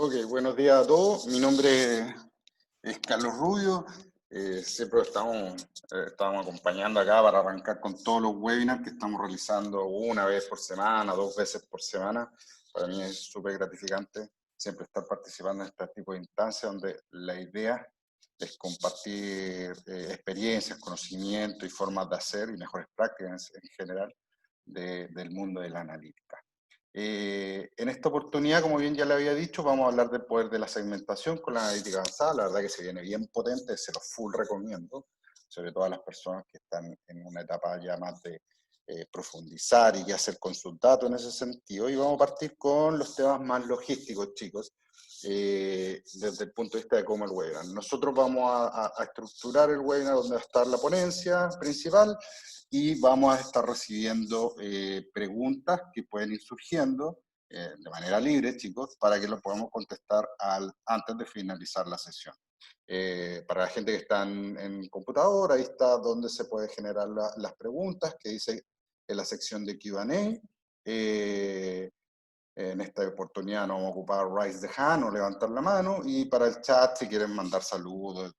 Ok, buenos días a todos. Mi nombre es Carlos Rubio. Siempre estamos acompañando acá para arrancar con todos los webinars que estamos realizando una vez por semana, 2 veces por semana. Para mí es súper gratificante siempre estar participando en este tipo de instancias donde la idea es compartir experiencias, conocimientos y formas de hacer y mejores prácticas en general del mundo de la analítica. En esta oportunidad, como bien ya le había dicho, vamos a hablar del poder de la segmentación con la analítica avanzada. La verdad que se viene bien potente, se los full recomiendo, sobre todo a las personas que están en una etapa ya más de profundizar y hacer con sus datos en ese sentido. Y vamos a partir con los temas más logísticos, chicos, desde el punto de vista de cómo el webinar. Nosotros vamos a estructurar el webinar donde va a estar la ponencia principal, y vamos a estar recibiendo preguntas que pueden ir surgiendo de manera libre, chicos, para que lo podamos contestar antes de finalizar la sesión. Para la gente que está en computadora, ahí está donde se puede generar las preguntas, que dice en la sección de Q&A. En esta oportunidad no vamos a ocupar raise the hand o levantar la mano, y para el chat, si quieren mandar saludos,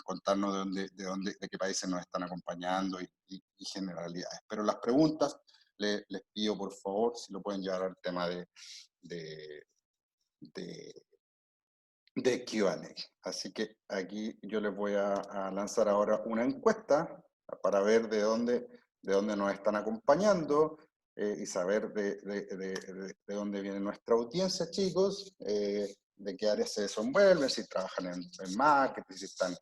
contarnos de qué países nos están acompañando y generalidades. Pero las preguntas, les pido por favor si lo pueden llevar al tema de, de, de Q&A. Así que aquí yo les voy a lanzar ahora una encuesta para ver de dónde nos están acompañando y saber de dónde viene nuestra audiencia, chicos, de qué áreas se desenvuelven, si trabajan en marketing, si están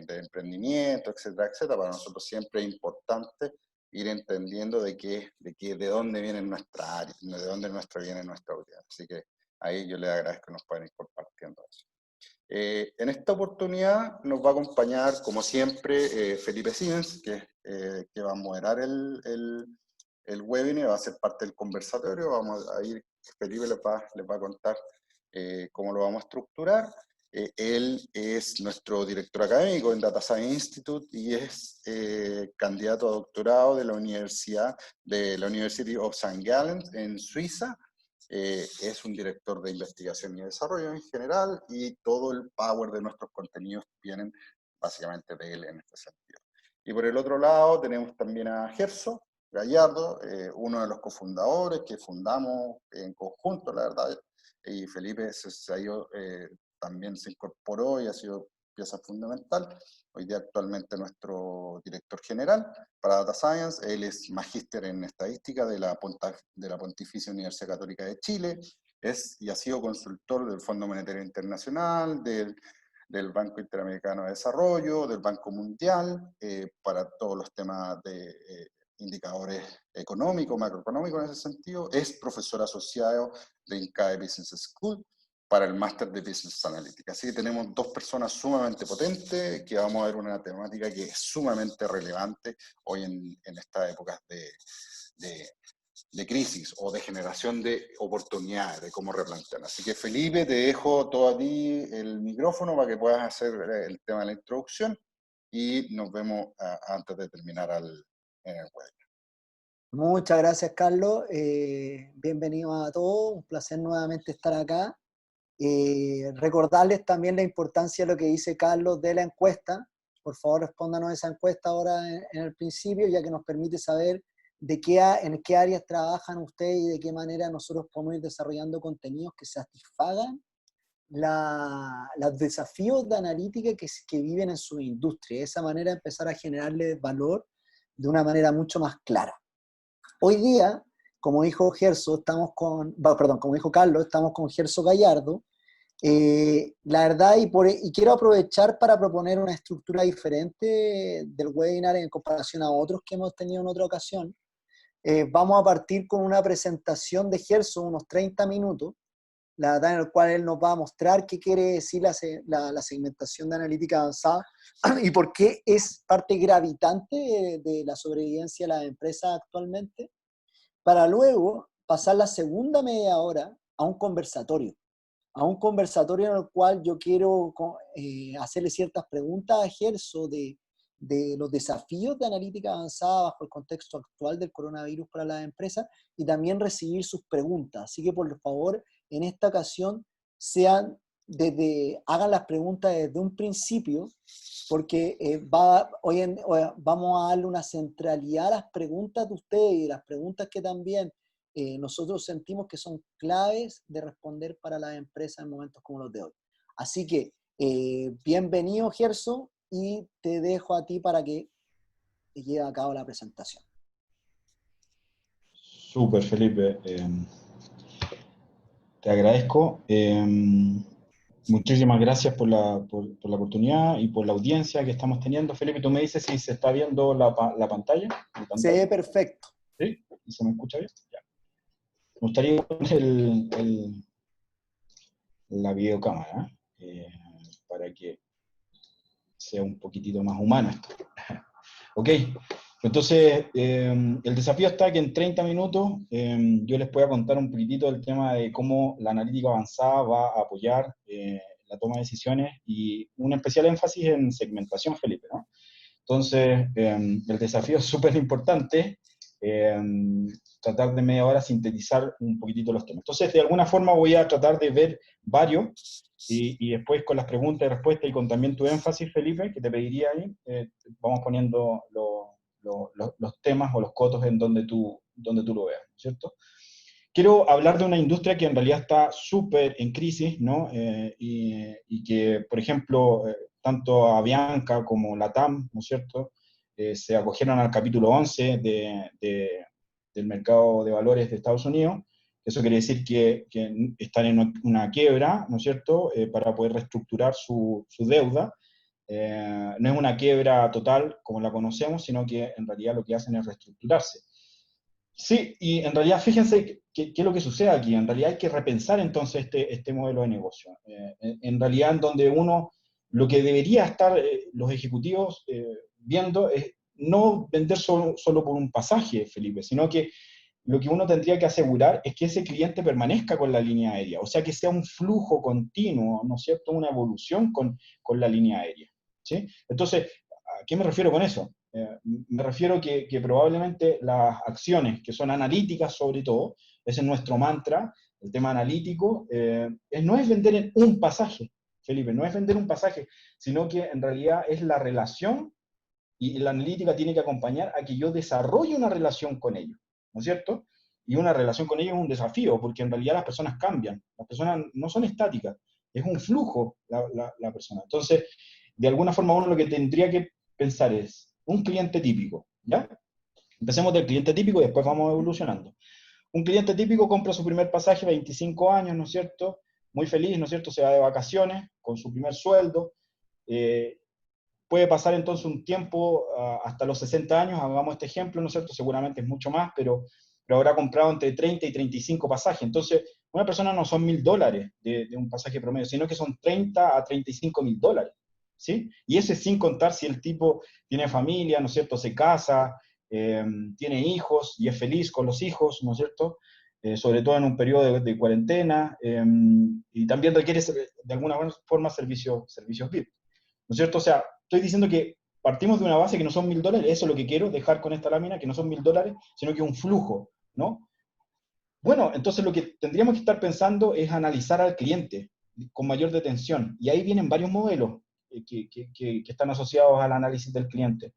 de emprendimiento, etcétera, etcétera. Para nosotros siempre es importante ir entendiendo de dónde viene nuestra área, de dónde viene nuestra audiencia. Así que ahí yo les agradezco que nos puedan ir compartiendo eso. En esta oportunidad nos va a acompañar, como siempre, Felipe Siemens, que va a moderar el webinar, va a ser parte del conversatorio. Vamos a ir, Felipe les va a contar cómo lo vamos a estructurar. Él es nuestro director académico en Data Science Institute y es candidato a doctorado de la University of St. Gallen en Suiza. Es un director de investigación y desarrollo en general, y todo el power de nuestros contenidos vienen básicamente de él en este sentido. Y por el otro lado tenemos también a Gerso Gallardo, uno de los cofundadores que fundamos en conjunto, la verdad, y Felipe también se incorporó y ha sido pieza fundamental. Hoy día actualmente nuestro director general para Data Science. Él es magíster en estadística de la Pontificia Universidad Católica de Chile, y ha sido consultor del Fondo Monetario Internacional, del Banco Interamericano de Desarrollo, del Banco Mundial, para todos los temas de indicadores económicos, macroeconómicos en ese sentido. Es profesor asociado de INCAE Business School para el máster de Business Analytics. Así que tenemos dos personas sumamente potentes, que vamos a ver una temática que es sumamente relevante hoy en estas épocas de crisis o de generación de oportunidades, de cómo replantear. Así que Felipe, te dejo todo a ti el micrófono para que puedas hacer el tema de la introducción, y nos vemos antes de terminar en el web. Muchas gracias, Carlos. Bienvenidos a todos. Un placer nuevamente estar acá. Recordarles también la importancia de lo que dice Carlos de la encuesta. Por favor, respóndanos esa encuesta ahora en el principio, ya que nos permite saber en qué áreas trabajan ustedes y de qué manera nosotros podemos ir desarrollando contenidos que satisfagan los desafíos de analítica que viven en su industria. De esa manera empezar a generarles valor de una manera mucho más clara. Hoy día, como dijo como dijo Carlos, estamos con Gerso Gallardo. La verdad, y quiero aprovechar para proponer una estructura diferente del webinar en comparación a otros que hemos tenido en otra ocasión. Vamos a partir con una presentación de Gerso, unos 30 minutos, la verdad, en el cual él nos va a mostrar qué quiere decir la segmentación de analítica avanzada y por qué es parte gravitante de la sobrevivencia de las empresas actualmente, para luego pasar la segunda media hora a un conversatorio en el cual yo quiero hacerle ciertas preguntas a Gerso de los desafíos de analítica avanzada bajo el contexto actual del coronavirus para las empresas, y también recibir sus preguntas. Así que por favor, en esta ocasión, hagan las preguntas desde un principio, porque vamos a darle una centralidad a las preguntas de ustedes y las preguntas que también nosotros sentimos que son claves de responder para las empresas en momentos como los de hoy. Así que, bienvenido, Gerson, y te dejo a ti para que lleve a cabo la presentación. Súper, Felipe. Te agradezco. Muchísimas gracias por la oportunidad y por la audiencia que estamos teniendo. Felipe, tú me dices si se está viendo la pantalla. Se ve perfecto. ¿Sí? ¿Y se me escucha bien? Ya. Me gustaría poner la videocámara para que sea un poquitito más humana esto. Ok, entonces el desafío está que en 30 minutos yo les pueda contar un poquitito del tema de cómo la analítica avanzada va a apoyar la toma de decisiones y un especial énfasis en segmentación, Felipe, ¿no? Entonces, el desafío es súper importante, tratar de media hora sintetizar un poquitito los temas. Entonces, de alguna forma voy a tratar de ver varios, y después con las preguntas y respuestas y con también tu énfasis, Felipe, que te pediría ahí, vamos poniendo los temas o los cotos en donde tú lo veas, ¿cierto? Quiero hablar de una industria que en realidad está súper en crisis, ¿no? Y que, por ejemplo, tanto Avianca como Latam, ¿no es cierto?, se acogieron al capítulo 11 del mercado de valores de Estados Unidos. Eso quiere decir que están en una quiebra, ¿no es cierto?, para poder reestructurar su deuda. No es una quiebra total como la conocemos, sino que en realidad lo que hacen es reestructurarse. Sí, y en realidad fíjense qué es lo que sucede aquí. En realidad hay que repensar entonces este modelo de negocio. En realidad, en donde lo que debería estar los ejecutivos viendo es no vender solo por un pasaje, Felipe, sino que lo que uno tendría que asegurar es que ese cliente permanezca con la línea aérea, o sea, que sea un flujo continuo, ¿no es cierto?, una evolución con la línea aérea, ¿sí? Entonces, ¿a qué me refiero con eso? Me refiero que probablemente las acciones que son analíticas sobre todo, ese es nuestro mantra, el tema analítico, no es vender en un pasaje, Felipe, no es vender un pasaje, sino que en realidad es la relación, y la analítica tiene que acompañar a que yo desarrolle una relación con ellos, ¿no es cierto? Y una relación con ellos es un desafío, porque en realidad las personas cambian, las personas no son estáticas, es un flujo la persona. Entonces, de alguna forma uno lo que tendría que pensar es un cliente típico, ¿ya? Empecemos del cliente típico y después vamos evolucionando. Un cliente típico compra su primer pasaje, 25 años, ¿no es cierto? Muy feliz, ¿no es cierto? Se va de vacaciones con su primer sueldo. Puede pasar entonces un tiempo hasta los 60 años, hagamos este ejemplo, ¿no es cierto? Seguramente es mucho más, pero habrá comprado entre 30 y 35 pasajes. Entonces, una persona no son $1.000 de un pasaje promedio, sino que son 30 a 35 mil dólares, ¿sí? Y eso es sin contar si el tipo tiene familia, ¿no es cierto? Se casa, tiene hijos y es feliz con los hijos, ¿no es cierto? Sobre todo en un periodo de cuarentena, y también requiere de alguna forma servicios VIP, ¿no es cierto? O sea, estoy diciendo que partimos de una base que no son $1.000, eso es lo que quiero dejar con esta lámina, que no son $1.000, sino que es un flujo, ¿no? Bueno, entonces lo que tendríamos que estar pensando es analizar al cliente con mayor detención, y ahí vienen varios modelos que están asociados al análisis del cliente.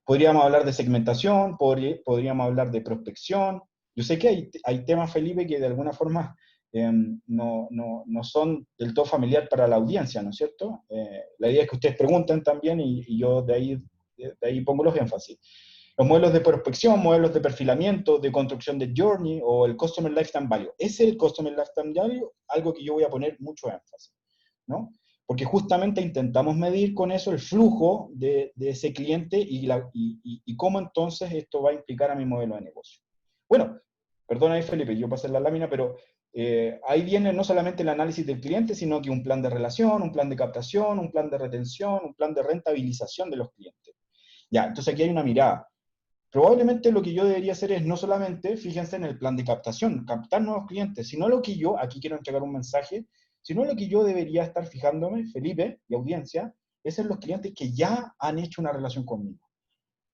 Podríamos hablar de segmentación, podríamos hablar de prospección. Yo sé que hay temas, Felipe, que de alguna forma no son del todo familiar para la audiencia, ¿no es cierto? La idea es que ustedes pregunten también y yo de ahí pongo los énfasis. Los modelos de prospección, modelos de perfilamiento, de construcción de journey o el Customer Lifetime Value. Es el Customer Lifetime Value algo que yo voy a poner mucho énfasis, ¿no? Porque justamente intentamos medir con eso el flujo de ese cliente y cómo entonces esto va a implicar a mi modelo de negocio. Bueno, perdona Felipe, yo pasé la lámina, pero ahí viene no solamente el análisis del cliente, sino que un plan de relación, un plan de captación, un plan de retención, un plan de rentabilización de los clientes. Ya, entonces aquí hay una mirada. Probablemente lo que yo debería hacer es no solamente, fíjense en el plan de captación, captar nuevos clientes, sino lo que yo, aquí quiero entregar un mensaje, sino lo que yo debería estar fijándome, Felipe y audiencia, es en los clientes que ya han hecho una relación conmigo.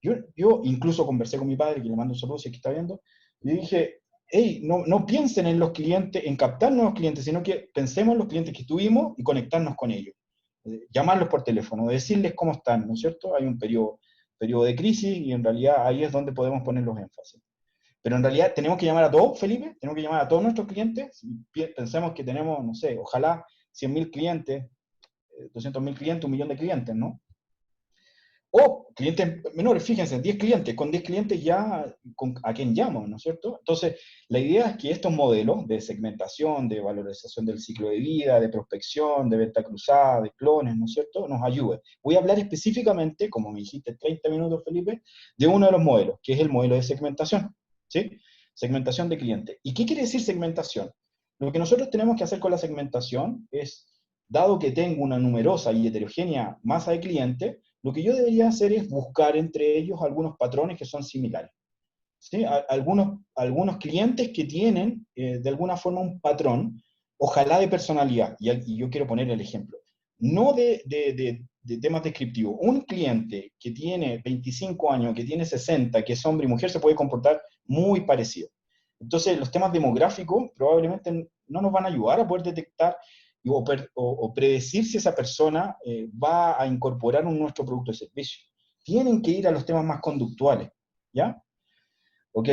Yo incluso conversé con mi padre, que le mando un saludo si es que está viendo, y dije, hey, no piensen en los clientes, en captar nuevos clientes, sino que pensemos en los clientes que tuvimos y conectarnos con ellos. Llamarlos por teléfono, decirles cómo están, ¿no es cierto? Hay un periodo de crisis y en realidad ahí es donde podemos poner los énfasis. Pero en realidad tenemos que llamar a todos, Felipe, tenemos que llamar a todos nuestros clientes. Pensemos que tenemos, no sé, ojalá 100.000 clientes, 200.000 clientes, 1.000.000 de clientes, ¿no? O clientes menores, fíjense, 10 clientes, con 10 clientes ya a quién llamo, ¿no es cierto? Entonces, la idea es que estos modelos de segmentación, de valorización del ciclo de vida, de prospección, de venta cruzada, de clones, ¿no es cierto?, nos ayuden. Voy a hablar específicamente, como me dijiste 30 minutos, Felipe, de uno de los modelos, que es el modelo de segmentación, ¿sí? Segmentación de clientes. ¿Y qué quiere decir segmentación? Lo que nosotros tenemos que hacer con la segmentación es, dado que tengo una numerosa y heterogénea masa de clientes, lo que yo debería hacer es buscar entre ellos algunos patrones que son similares. ¿Sí? Algunos clientes que tienen, de alguna forma, un patrón, ojalá de personalidad, y yo quiero poner el ejemplo, no de temas descriptivos. Un cliente que tiene 25 años, que tiene 60, que es hombre y mujer, se puede comportar muy parecido. Entonces, los temas demográficos probablemente no nos van a ayudar a poder detectar o predecir si esa persona va a incorporar nuestro producto o servicio. Tienen que ir a los temas más conductuales, ¿ya? Ok,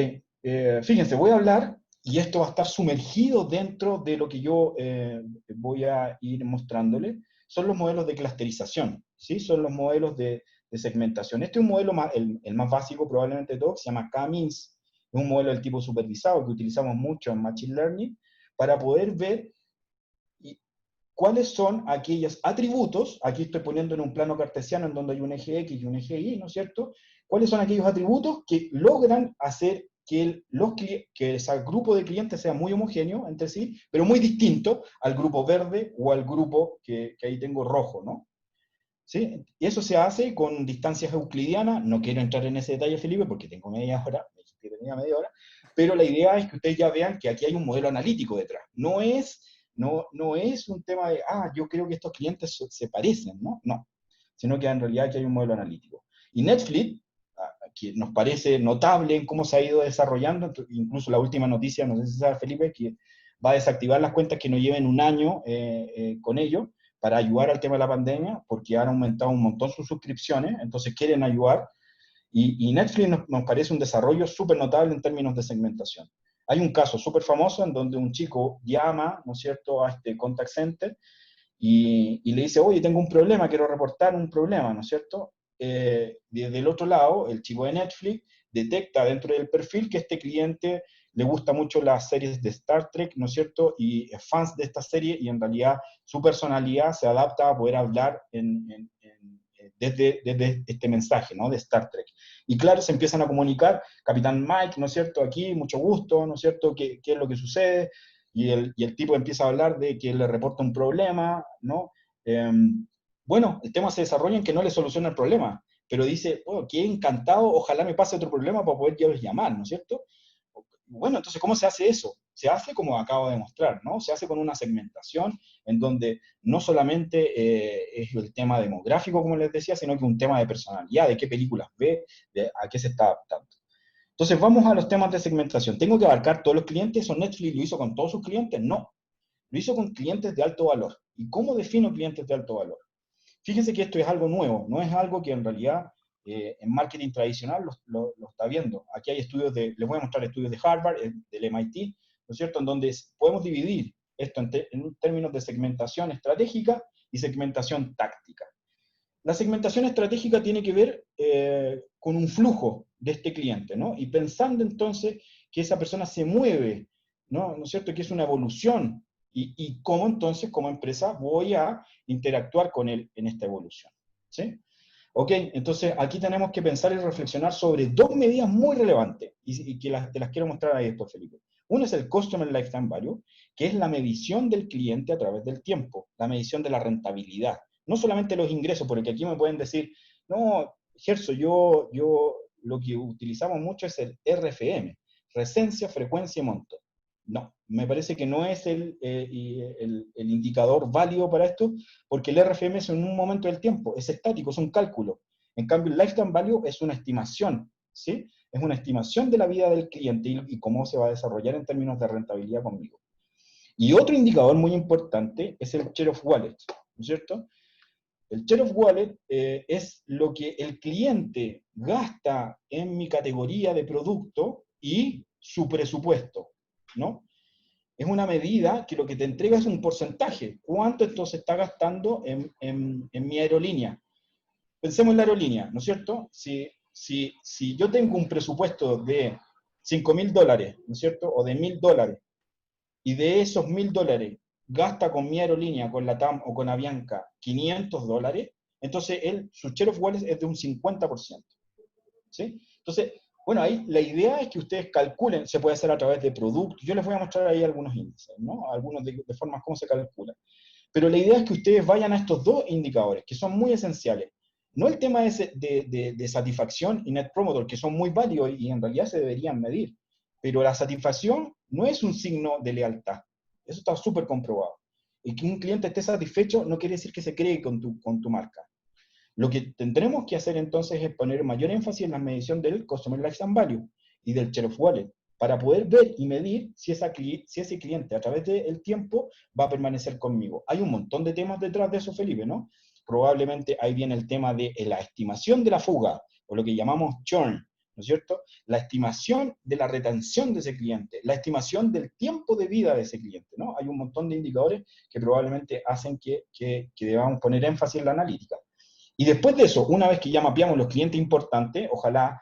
fíjense, voy a hablar, y esto va a estar sumergido dentro de lo que yo voy a ir mostrándoles, son los modelos de clusterización, ¿sí? Son los modelos de segmentación. Este es un modelo el más básico probablemente de todos, se llama K-means, es un modelo del tipo supervisado que utilizamos mucho en Machine Learning para poder ver cuáles son aquellos atributos, aquí estoy poniendo en un plano cartesiano en donde hay un eje X y un eje Y, ¿no es cierto? ¿Cuáles son aquellos atributos que logran hacer que ese grupo de clientes sea muy homogéneo entre sí, pero muy distinto al grupo verde o al grupo que ahí tengo rojo, ¿no? ¿Sí? Y eso se hace con distancias euclidianas, no quiero entrar en ese detalle, Felipe, porque tengo media hora, me dijiste que tenía media hora, pero la idea es que ustedes ya vean que aquí hay un modelo analítico detrás. No es un tema de, yo creo que estos clientes se parecen, ¿no? No, sino que en realidad aquí hay un modelo analítico. Y Netflix, que nos parece notable en cómo se ha ido desarrollando, incluso la última noticia, no sé si sabes, Felipe, que va a desactivar las cuentas que no lleven un año con ello, para ayudar al tema de la pandemia, porque han aumentado un montón sus suscripciones, entonces quieren ayudar, y Netflix nos parece un desarrollo súper notable en términos de segmentación. Hay un caso súper famoso en donde un chico llama, ¿no es cierto?, a este contact center y le dice, oye, tengo un problema, quiero reportar un problema, ¿no es cierto? Desde el otro lado, el chico de Netflix detecta dentro del perfil que este cliente le gusta mucho las series de Star Trek, ¿no es cierto? Y es fans de esta serie y en realidad su personalidad se adapta a poder hablar desde este mensaje, ¿no? De Star Trek. Y claro, se empiezan a comunicar, Capitán Mike, ¿no es cierto? Aquí, mucho gusto, ¿no es cierto? ¿Qué es lo que sucede? Y el tipo empieza a hablar de que le reporta un problema, ¿no? Bueno, el tema se desarrolla en que no le soluciona el problema, pero dice, oh, qué encantado, ojalá me pase otro problema para poder llamar, ¿no es cierto? Bueno, entonces, ¿cómo se hace eso? Se hace como acabo de mostrar, ¿no? Se hace con una segmentación en donde no solamente es el tema demográfico, como les decía, sino que un tema de personalidad, de qué películas ve, a qué se está adaptando. Entonces, vamos a los temas de segmentación. ¿Tengo que abarcar todos los clientes? ¿O Netflix lo hizo con todos sus clientes? No. Lo hizo con clientes de alto valor. ¿Y cómo defino clientes de alto valor? Fíjense que esto es algo nuevo, no es algo que en realidad en marketing tradicional lo está viendo. Aquí hay estudios les voy a mostrar estudios de Harvard, del MIT, ¿no es cierto?, en donde podemos dividir esto en términos de segmentación estratégica y segmentación táctica. La segmentación estratégica tiene que ver con un flujo de este cliente, ¿no? Y pensando entonces que esa persona se mueve, ¿no es cierto?, que es una evolución, y cómo entonces como empresa voy a interactuar con él en esta evolución, ¿sí? Ok, entonces aquí tenemos que pensar y reflexionar sobre dos medidas muy relevantes, y que te las quiero mostrar ahí después, Felipe. Uno es el Customer Lifetime Value, que es la medición del cliente a través del tiempo, la medición de la rentabilidad. No solamente los ingresos, porque aquí me pueden decir, no, Gerso, yo lo que utilizamos mucho es el RFM, recencia, frecuencia y monto. No, me parece que no es el indicador válido para esto, porque el RFM es en un momento del tiempo, es estático, es un cálculo. En cambio, el Lifetime Value es una estimación, ¿sí? es una estimación de la vida del cliente y cómo se va a desarrollar en términos de rentabilidad conmigo. Y otro indicador muy importante es el share of wallet, ¿no es cierto? El share of wallet es lo que el cliente gasta en mi categoría de producto y su presupuesto, ¿no? Es una medida que lo que te entrega es un porcentaje. ¿Cuánto esto se está gastando en mi aerolínea? Pensemos en la aerolínea, ¿no es cierto? Si yo tengo un presupuesto de $5.000, ¿no es cierto? O de $1.000, y de esos $1.000 gasta con mi aerolínea, con LATAM o con Avianca, $500, entonces su share of wallet es de un 50%. ¿Sí? Entonces, bueno, ahí la idea es que ustedes calculen, se puede hacer a través de productos, yo les voy a mostrar ahí algunos índices, ¿no? Algunos de formas cómo se calcula. Pero la idea es que ustedes vayan a estos dos indicadores, que son muy esenciales. No el tema de satisfacción y Net Promoter, que son muy válidos y en realidad se deberían medir, pero la satisfacción no es un signo de lealtad. Eso está súper comprobado. Y que un cliente esté satisfecho no quiere decir que se cree con tu marca. Lo que tendremos que hacer entonces es poner mayor énfasis en la medición del Customer Lifetime Value y del Share of Wallet, para poder ver y medir si ese cliente a través del tiempo va a permanecer conmigo. Hay un montón de temas detrás de eso, Felipe, ¿no? Probablemente ahí viene el tema de la estimación de la fuga, o lo que llamamos churn, ¿no es cierto? La estimación de la retención de ese cliente, la estimación del tiempo de vida de ese cliente, ¿no? Hay un montón de indicadores que probablemente hacen que debamos poner énfasis en la analítica. Y después de eso, una vez que ya mapeamos los clientes importantes, ojalá,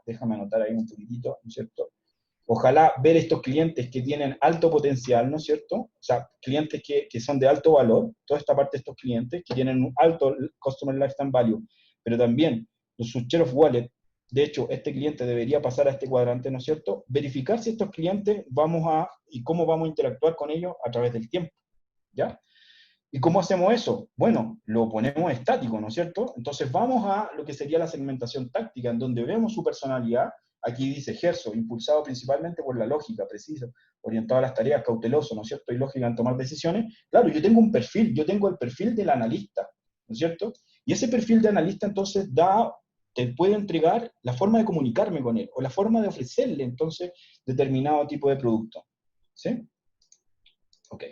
déjame anotar ahí un poquitito, ¿no es cierto? Ojalá ver estos clientes que tienen alto potencial, ¿no es cierto? O sea, clientes que son de alto valor, toda esta parte de estos clientes que tienen un alto Customer Lifetime Value, pero también su share of wallet. De hecho, este cliente debería pasar a este cuadrante, ¿no es cierto? Verificar si estos clientes y cómo vamos a interactuar con ellos a través del tiempo, ¿ya? ¿Y cómo hacemos eso? Bueno, lo ponemos estático, ¿no es cierto? Entonces vamos a lo que sería la segmentación táctica, en donde vemos su personalidad. Aquí dice Gerso, impulsado principalmente por la lógica, preciso, orientado a las tareas, cauteloso, ¿no es cierto? Y lógica en tomar decisiones. Claro, yo tengo un perfil, yo tengo el perfil del analista, ¿no es cierto? Y ese perfil de analista entonces te puede entregar la forma de comunicarme con él, o la forma de ofrecerle entonces determinado tipo de producto. ¿Sí? Ok.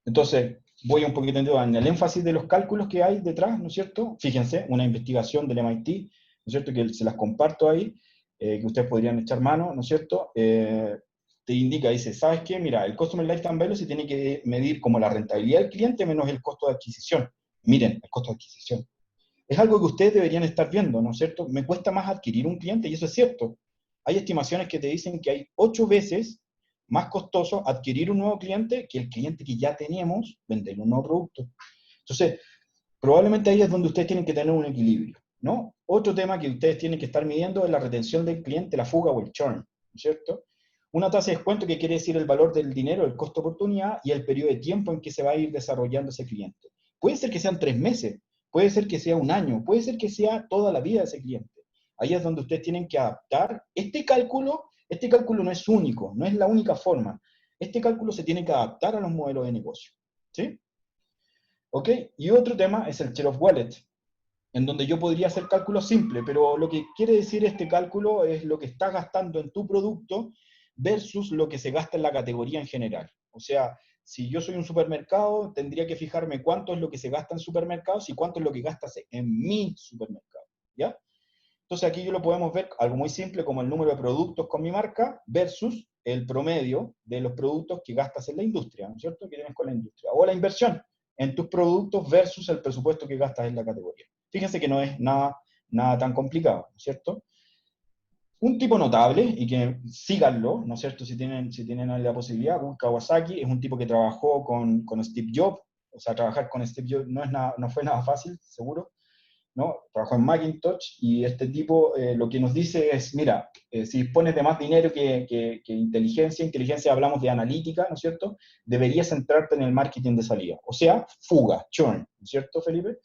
Entonces, voy un poquito en el énfasis de los cálculos que hay detrás, ¿no es cierto? Fíjense, una investigación del MIT, ¿no es cierto? Que se las comparto ahí, que ustedes podrían echar mano, ¿no es cierto? Te indica, dice, ¿sabes qué? Mira, el Customer Lifetime Value se tiene que medir como la rentabilidad del cliente menos el costo de adquisición. Miren, el costo de adquisición. Es algo que ustedes deberían estar viendo, ¿no es cierto? Me cuesta más adquirir un cliente, y eso es cierto. Hay estimaciones que te dicen que hay 8 veces más costoso adquirir un nuevo cliente que el cliente que ya teníamos, venderle un nuevo producto. Entonces, probablemente ahí es donde ustedes tienen que tener un equilibrio, ¿no? Otro tema que ustedes tienen que estar midiendo es la retención del cliente, la fuga o el churn, ¿no es cierto? Una tasa de descuento que quiere decir el valor del dinero, el costo de oportunidad y el periodo de tiempo en que se va a ir desarrollando ese cliente. Puede ser que sean 3 meses, puede ser que sea un año, puede ser que sea toda la vida de ese cliente. Ahí es donde ustedes tienen que adaptar este cálculo no es único, no es la única forma. Este cálculo se tiene que adaptar a los modelos de negocio. ¿Sí? ¿Ok? Y otro tema es el share of wallet, en donde yo podría hacer cálculos simples, pero lo que quiere decir este cálculo es lo que estás gastando en tu producto versus lo que se gasta en la categoría en general. O sea, si yo soy un supermercado, tendría que fijarme cuánto es lo que se gasta en supermercados y cuánto es lo que gastas en mi supermercado. ¿Ya? Entonces aquí yo lo podemos ver, algo muy simple, como el número de productos con mi marca versus el promedio de los productos que gastas en la industria, ¿no es cierto? Que tienes con la industria. O la inversión en tus productos versus el presupuesto que gastas en la categoría. Fíjense que no es nada tan complicado, ¿no es cierto? Un tipo notable, y que síganlo, ¿no es cierto? Si tienen la posibilidad, Kawasaki es un tipo que trabajó con Steve Jobs. O sea, trabajar con Steve Jobs no fue nada fácil, seguro, ¿no? Trabajó en Macintosh, y este tipo lo que nos dice es, mira, si dispones de más dinero que inteligencia hablamos de analítica, ¿no es cierto? Deberías centrarte en el marketing de salida, o sea, fuga, churn, ¿no es cierto, Felipe?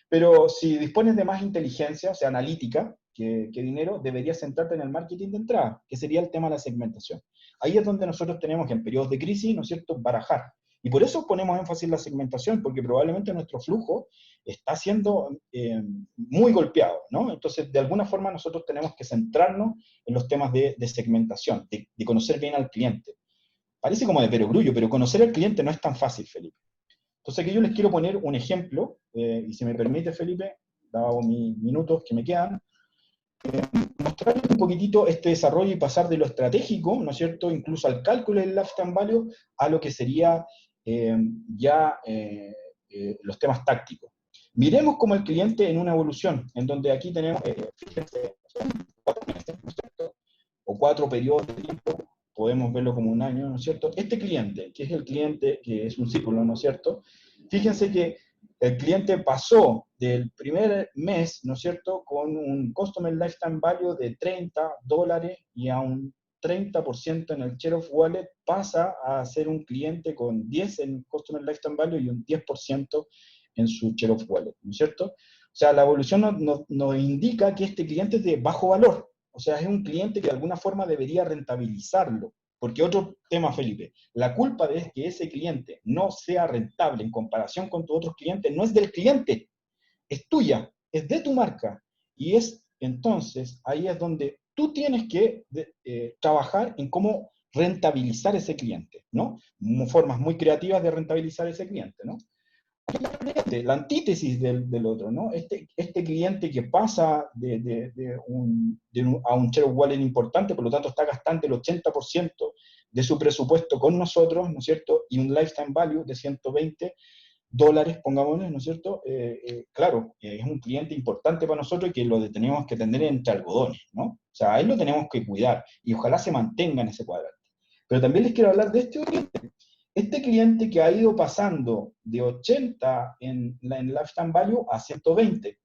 Pero si dispones de más inteligencia, o sea, analítica, que dinero, deberías centrarte en el marketing de entrada, que sería el tema de la segmentación. Ahí es donde nosotros tenemos que en periodos de crisis, ¿no es cierto?, barajar. Y por eso ponemos énfasis en la segmentación, porque probablemente nuestro flujo está siendo muy golpeado, ¿no? Entonces, de alguna forma nosotros tenemos que centrarnos en los temas de segmentación, de conocer bien al cliente. Parece como de perogrullo, pero conocer al cliente no es tan fácil, Felipe. Entonces, aquí yo les quiero poner un ejemplo, y si me permite, Felipe, dado mis minutos que me quedan, mostrarles un poquitito este desarrollo y pasar de lo estratégico, ¿no es cierto?, incluso al cálculo del lifetime value, a lo que sería los temas tácticos. Miremos como el cliente en una evolución, en donde aquí tenemos, fíjense, 4 meses, ¿no es cierto?, o 4 periodos de tiempo, podemos verlo como un año, ¿no es cierto? Este cliente, que es el cliente, que es un círculo, ¿no es cierto?, fíjense que el cliente pasó del primer mes, ¿no es cierto?, con un Customer Lifetime Value de $30 y a un 30% en el Share of Wallet, pasa a ser un cliente con 10 en Customer Lifetime Value y un 10% en su Share of Wallet, ¿no es cierto? O sea, la evolución nos indica que este cliente es de bajo valor, o sea, es un cliente que de alguna forma debería rentabilizarlo. Porque otro tema, Felipe, la culpa de que ese cliente no sea rentable en comparación con tus otros clientes no es del cliente, es tuya, es de tu marca. Y es entonces, ahí es donde tú tienes que trabajar en cómo rentabilizar ese cliente, ¿no? Formas muy creativas de rentabilizar ese cliente, ¿no? La antítesis del otro, ¿no? Este cliente que pasa a un share of wallet importante, por lo tanto está gastando el 80% de su presupuesto con nosotros, ¿no es cierto? Y un lifetime value de $120, pongámosle, ¿no es cierto? Claro, es un cliente importante para nosotros y que lo tenemos que tener entre algodones, ¿no? O sea, a él lo tenemos que cuidar y ojalá se mantenga en ese cuadrante. Pero también les quiero hablar de este cliente. Este cliente que ha ido pasando de 80 en lifetime value a 120.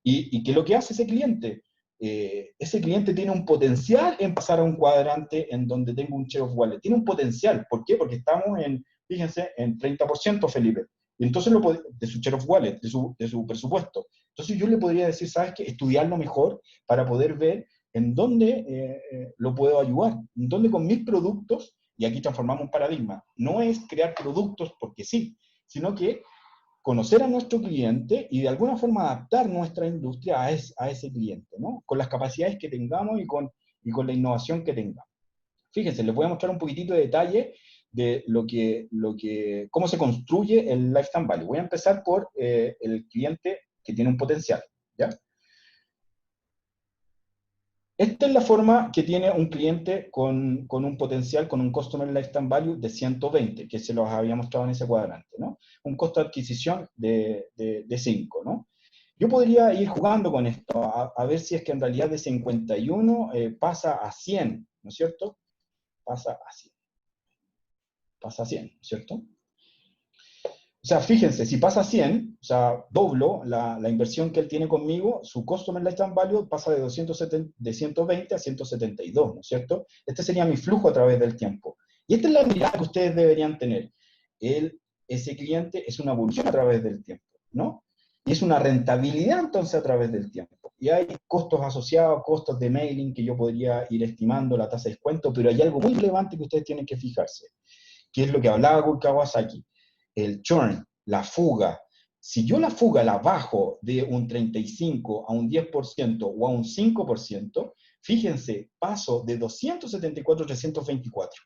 ¿Y qué es lo que hace ese cliente? Ese cliente tiene un potencial en pasar a un cuadrante en donde tengo un share of wallet. Tiene un potencial. ¿Por qué? Porque estamos fíjense, en 30%, Felipe. Y entonces de su share of wallet, de su presupuesto. Entonces yo le podría decir, ¿sabes qué? Estudiarlo mejor para poder ver en dónde lo puedo ayudar. En dónde con mis productos, y aquí transformamos un paradigma, no es crear productos porque sí, sino que conocer a nuestro cliente y de alguna forma adaptar nuestra industria a ese cliente, ¿no? Con las capacidades que tengamos y con la innovación que tengamos. Fíjense, les voy a mostrar un poquitito de detalle de cómo se construye el lifetime value. Voy a empezar por el cliente que tiene un potencial, ¿ya? Esta es la forma que tiene un cliente con un potencial, con un Customer Lifetime Value de 120, que se los había mostrado en ese cuadrante, ¿no? Un costo de adquisición de 5, ¿no? Yo podría ir jugando con esto, a ver si es que en realidad de 51 pasa a 100, ¿no es cierto? Pasa a 100. Pasa a 100, ¿no es cierto? O sea, fíjense, si pasa a 100, o sea, doblo la inversión que él tiene conmigo, su Customer Lifetime Value pasa de 120 a 172, ¿no es cierto? Este sería mi flujo a través del tiempo. Y esta es la mirada que ustedes deberían tener. Ese cliente es una evolución a través del tiempo, ¿no? Y es una rentabilidad entonces a través del tiempo. Y hay costos asociados, costos de mailing que yo podría ir estimando, la tasa de descuento, pero hay algo muy relevante que ustedes tienen que fijarse, que es lo que hablaba con Kawasaki. El churn, la fuga. Si yo la fuga la bajo de un 35 a un 10% o a un 5%, fíjense, paso de 274 a 324.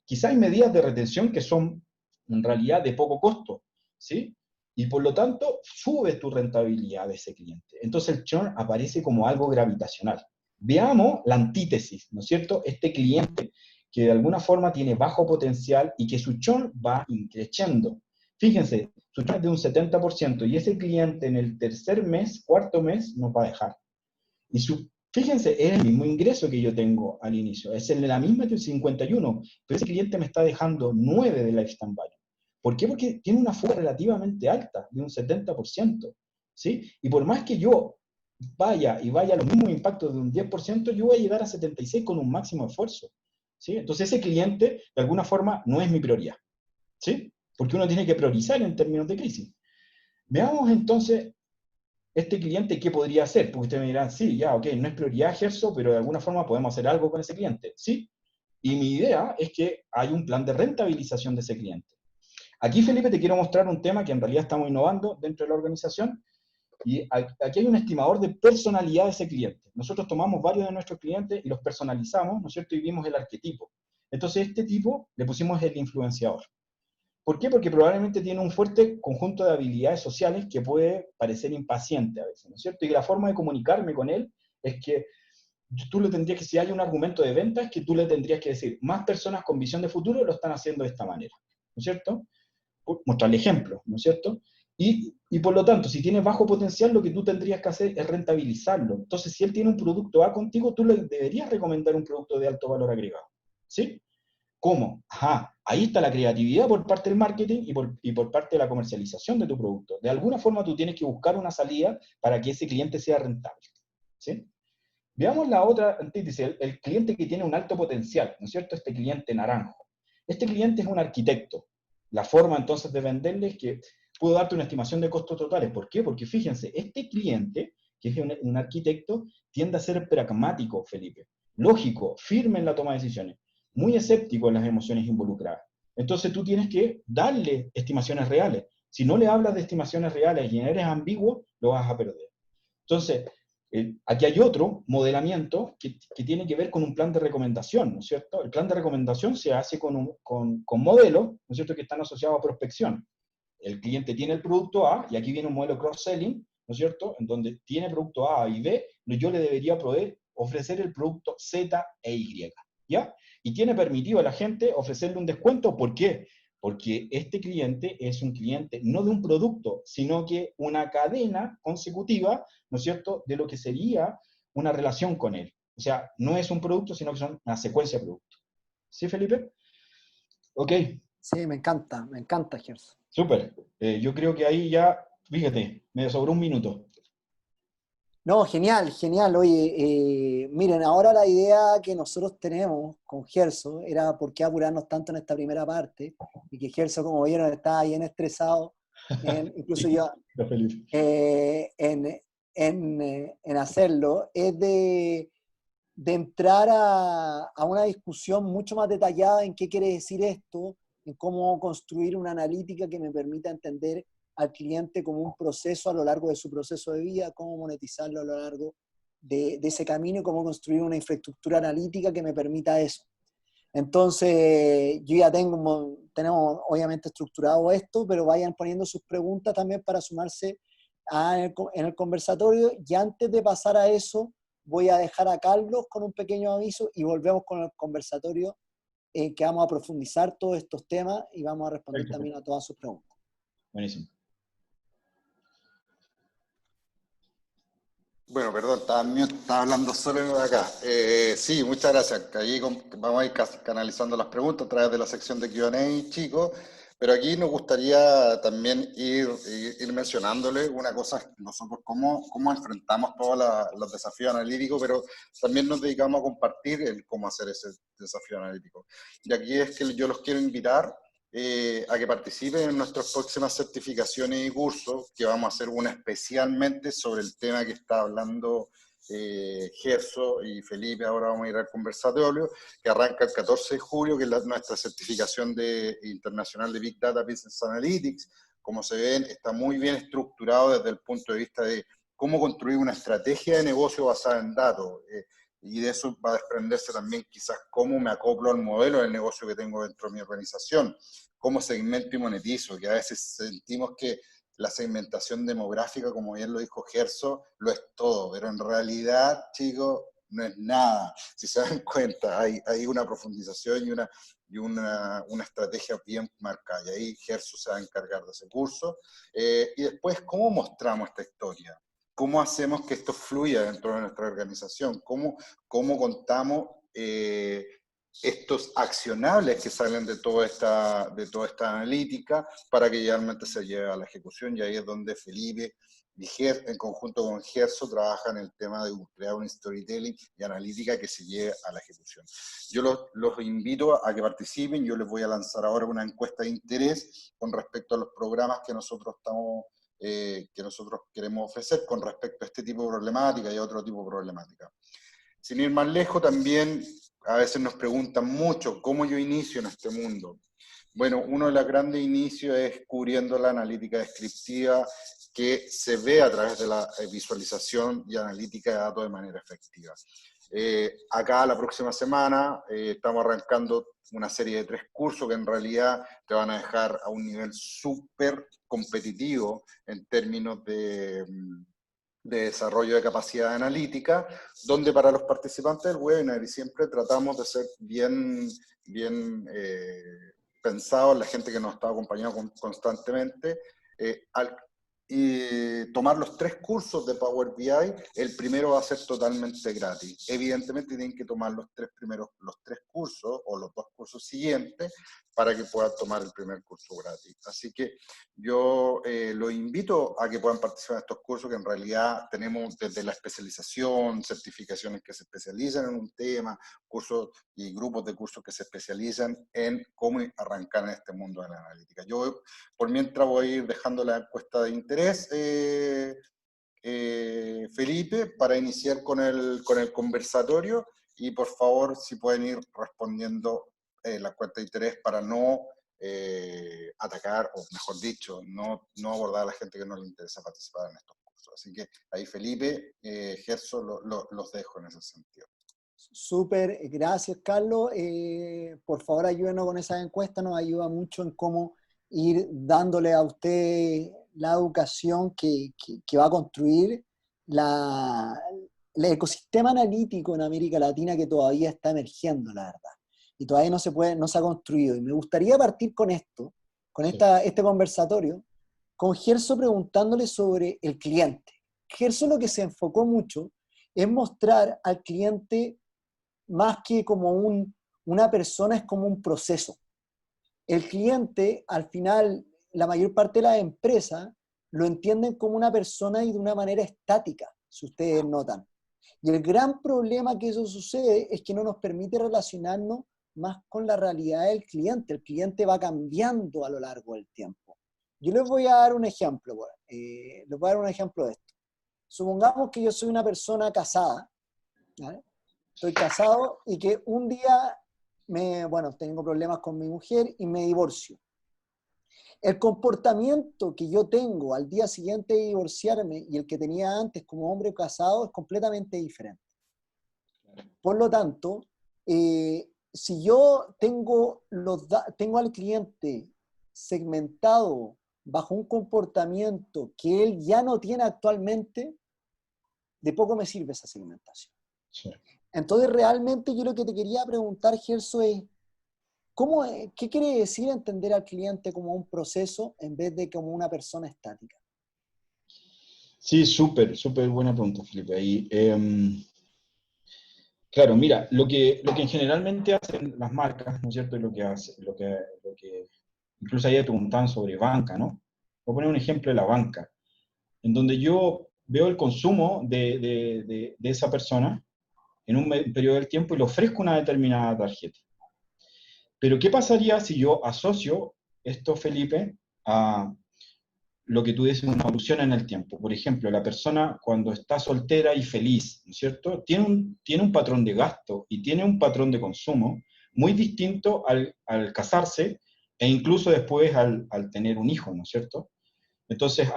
Quizá hay medidas de retención que son en realidad de poco costo, ¿sí? Y por lo tanto, sube tu rentabilidad de ese cliente. Entonces el churn aparece como algo gravitacional. Veamos la antítesis, ¿no es cierto? Este cliente que de alguna forma tiene bajo potencial y que su churn va creciendo. Fíjense, su churn es de un 70% y ese cliente en el tercer mes, cuarto mes, nos va a dejar. Y fíjense, es el mismo ingreso que yo tengo al inicio, es la misma que el 51, pero ese cliente me está dejando 9 de lifetime value. ¿Por qué? Porque tiene una fuga relativamente alta, de un 70%, ¿sí? Y por más que yo vaya a los mismos impactos de un 10%, yo voy a llegar a 76 con un máximo esfuerzo, ¿sí? Entonces ese cliente, de alguna forma, no es mi prioridad, ¿sí? Porque uno tiene que priorizar en términos de crisis. Veamos entonces este cliente, ¿qué podría hacer? Porque ustedes me dirán, sí, ya, ok, no es prioridad, Gerso, pero de alguna forma podemos hacer algo con ese cliente, ¿sí? Y mi idea es que hay un plan de rentabilización de ese cliente. Aquí, Felipe, te quiero mostrar un tema que en realidad estamos innovando dentro de la organización, y aquí hay un estimador de personalidad de ese cliente. Nosotros tomamos varios de nuestros clientes y los personalizamos, ¿no es cierto? Y vimos el arquetipo. Entonces, este tipo le pusimos el influenciador. ¿Por qué? Porque probablemente tiene un fuerte conjunto de habilidades sociales que puede parecer impaciente a veces, ¿no es cierto? Y la forma de comunicarme con él es que tú le tendrías que, si hay un argumento de venta, es que tú le tendrías que decir, más personas con visión de futuro lo están haciendo de esta manera, ¿no es cierto? Mostrarle ejemplos, ¿no es cierto? Y por lo tanto, si tienes bajo potencial, lo que tú tendrías que hacer es rentabilizarlo. Entonces, si él tiene un producto A contigo, tú le deberías recomendar un producto de alto valor agregado, ¿sí? ¿Cómo? Ajá, ahí está la creatividad por parte del marketing y por parte de la comercialización de tu producto. De alguna forma tú tienes que buscar una salida para que ese cliente sea rentable, ¿sí? Veamos la otra antítesis, el cliente que tiene un alto potencial, ¿no es cierto? Este cliente naranjo. Este cliente es un arquitecto. La forma entonces de venderle es que puedo darte una estimación de costos totales. ¿Por qué? Porque fíjense, este cliente, que es un arquitecto, tiende a ser pragmático, Felipe. Lógico, firme en la toma de decisiones, muy escéptico en las emociones involucradas. Entonces tú tienes que darle estimaciones reales. Si no le hablas de estimaciones reales y eres ambiguo, lo vas a perder. Entonces, aquí hay otro modelamiento que tiene que ver con un plan de recomendación, ¿no es cierto? El plan de recomendación se hace con modelos, ¿no es cierto?, que están asociados a prospección. El cliente tiene el producto A, y aquí viene un modelo cross-selling, ¿no es cierto?, en donde tiene producto A y B, yo le debería poder ofrecer el producto Z e Y, ¿ya? Y tiene permitido a la gente ofrecerle un descuento. ¿Por qué? Porque este cliente es un cliente no de un producto, sino que una cadena consecutiva, ¿no es cierto?, de lo que sería una relación con él. O sea, no es un producto, sino que son una secuencia de productos. ¿Sí, Felipe? Ok, Sí, me encanta, Gerson. súper. Yo creo que ahí ya, fíjate, me sobró un minuto. No, genial, genial. Oye, miren, ahora la idea que nosotros tenemos con Gerson era por qué apurarnos tanto en esta primera parte, y que Gerson, como vieron, estaba bien estresado, incluso yo, Felipe. en hacerlo, es de entrar a una discusión mucho más detallada en qué quiere decir esto, en cómo construir una analítica que me permita entender al cliente como un proceso a lo largo de su proceso de vida, cómo monetizarlo a lo largo de ese camino y cómo construir una infraestructura analítica que me permita eso. Entonces, yo ya tenemos obviamente estructurado esto, pero vayan poniendo sus preguntas también para sumarse en el conversatorio. Y antes de pasar a eso, voy a dejar a Carlos con un pequeño aviso y volvemos con el conversatorio que vamos a profundizar todos estos temas y vamos a responder Perfecto. también a todas sus preguntas. Buenísimo. Bueno, perdón, estaba hablando solo de acá. Sí, muchas gracias. Ahí vamos a ir canalizando las preguntas a través de la sección de Q&A, chicos. Pero aquí nos gustaría también ir mencionándole una cosa, nosotros cómo enfrentamos todos los desafíos analíticos, pero también nos dedicamos a compartir el cómo hacer ese desafío analítico. Y aquí es que yo los quiero invitar a que participen en nuestras próximas certificaciones y cursos, que vamos a hacer una especialmente sobre el tema que está hablando Gerso y Felipe. Ahora vamos a ir al conversatorio, que arranca el 14 de julio, que es nuestra certificación internacional de Big Data Business Analytics. Como se ven, está muy bien estructurado desde el punto de vista de cómo construir una estrategia de negocio basada en datos. Y de eso va a desprenderse también quizás cómo me acoplo al modelo del negocio que tengo dentro de mi organización, cómo segmento y monetizo, que a veces sentimos que la segmentación demográfica, como bien lo dijo Gerso, lo es todo, pero en realidad, chicos, no es nada. Si se dan cuenta, hay una profundización y una estrategia bien marcada. Y ahí Gerso se va a encargar de ese curso. Y después, ¿cómo mostramos esta historia? ¿Cómo hacemos que esto fluya dentro de nuestra organización? ¿Cómo contamos estos accionables que salen de toda esta analítica para que realmente se lleve a la ejecución? Y ahí es donde Felipe y en conjunto con Gerso trabajan el tema de crear un storytelling y analítica que se lleve a la ejecución. Yo los invito a que participen. Yo les voy a lanzar ahora una encuesta de interés con respecto a los programas que nosotros queremos ofrecer con respecto a este tipo de problemática y a otro tipo de problemática. Sin ir más lejos, también a veces nos preguntan mucho cómo yo inicio en este mundo. Bueno, uno de los grandes inicios es cubriendo la analítica descriptiva que se ve a través de la visualización y analítica de datos de manera efectiva. Acá la próxima semana estamos arrancando una serie de 3 cursos que en realidad te van a dejar a un nivel súper competitivo en términos de desarrollo de capacidad analítica, donde para los participantes del webinar, y siempre tratamos de ser bien pensados, la gente que nos está acompañando constantemente, y tomar los 3 cursos de Power BI. El primero va a ser totalmente gratis. Evidentemente tienen que tomar los 3 cursos o los 2 cursos siguientes para que puedan tomar el primer curso gratis. Así que yo los invito a que puedan participar en estos cursos, que en realidad tenemos desde la especialización, certificaciones que se especializan en un tema, cursos y grupos de cursos que se especializan en cómo arrancar en este mundo de la analítica. Yo por mientras voy a ir dejando la encuesta de interés, Felipe, para iniciar con el conversatorio, y por favor si pueden ir respondiendo la encuesta de interés para no atacar, o mejor dicho, no abordar a la gente que no le interesa participar en estos cursos. Así que ahí Felipe, Gerso, los dejo en ese sentido. Súper, gracias Carlos. Por favor ayúdenos con esa encuesta, nos ayuda mucho en cómo ir dándole a usted la educación que va a construir el ecosistema analítico en América Latina, que todavía está emergiendo, la verdad. Y todavía no se ha construido. Y me gustaría partir con esto, con este conversatorio, con Gerso preguntándole sobre el cliente. Gerso lo que se enfocó mucho es mostrar al cliente más que como una persona, es como un proceso. El cliente, al final, la mayor parte de las empresas lo entienden como una persona y de una manera estática, si ustedes notan. Y el gran problema que eso sucede es que no nos permite relacionarnos más con la realidad del cliente. El cliente va cambiando a lo largo del tiempo. Yo les voy a dar un ejemplo. Les voy a dar un ejemplo de esto. Supongamos que yo soy una persona casada, ¿vale? Estoy casado y que un día tengo problemas con mi mujer y me divorcio. El comportamiento que yo tengo al día siguiente de divorciarme y el que tenía antes como hombre casado es completamente diferente. Por lo tanto, si yo tengo al cliente segmentado bajo un comportamiento que él ya no tiene actualmente, de poco me sirve esa segmentación. Sí. Entonces, realmente yo lo que te quería preguntar, Gerso, es ¿qué quiere decir entender al cliente como un proceso en vez de como una persona estática? Sí, súper buena pregunta, Felipe. Ahí, claro, mira, lo que generalmente hacen las marcas, ¿no es cierto? Lo que incluso ahí preguntaban sobre banca, ¿no? Voy a poner un ejemplo de la banca, en donde yo veo el consumo de esa persona en un periodo del tiempo y le ofrezco una determinada tarjeta. Pero ¿qué pasaría si yo asocio esto, Felipe, a lo que tú dices, una evolución en el tiempo? Por ejemplo, la persona cuando está soltera y feliz, ¿no es cierto?, tiene un patrón de gasto y tiene un patrón de consumo muy distinto al casarse e incluso después al tener un hijo, ¿no es cierto? Entonces,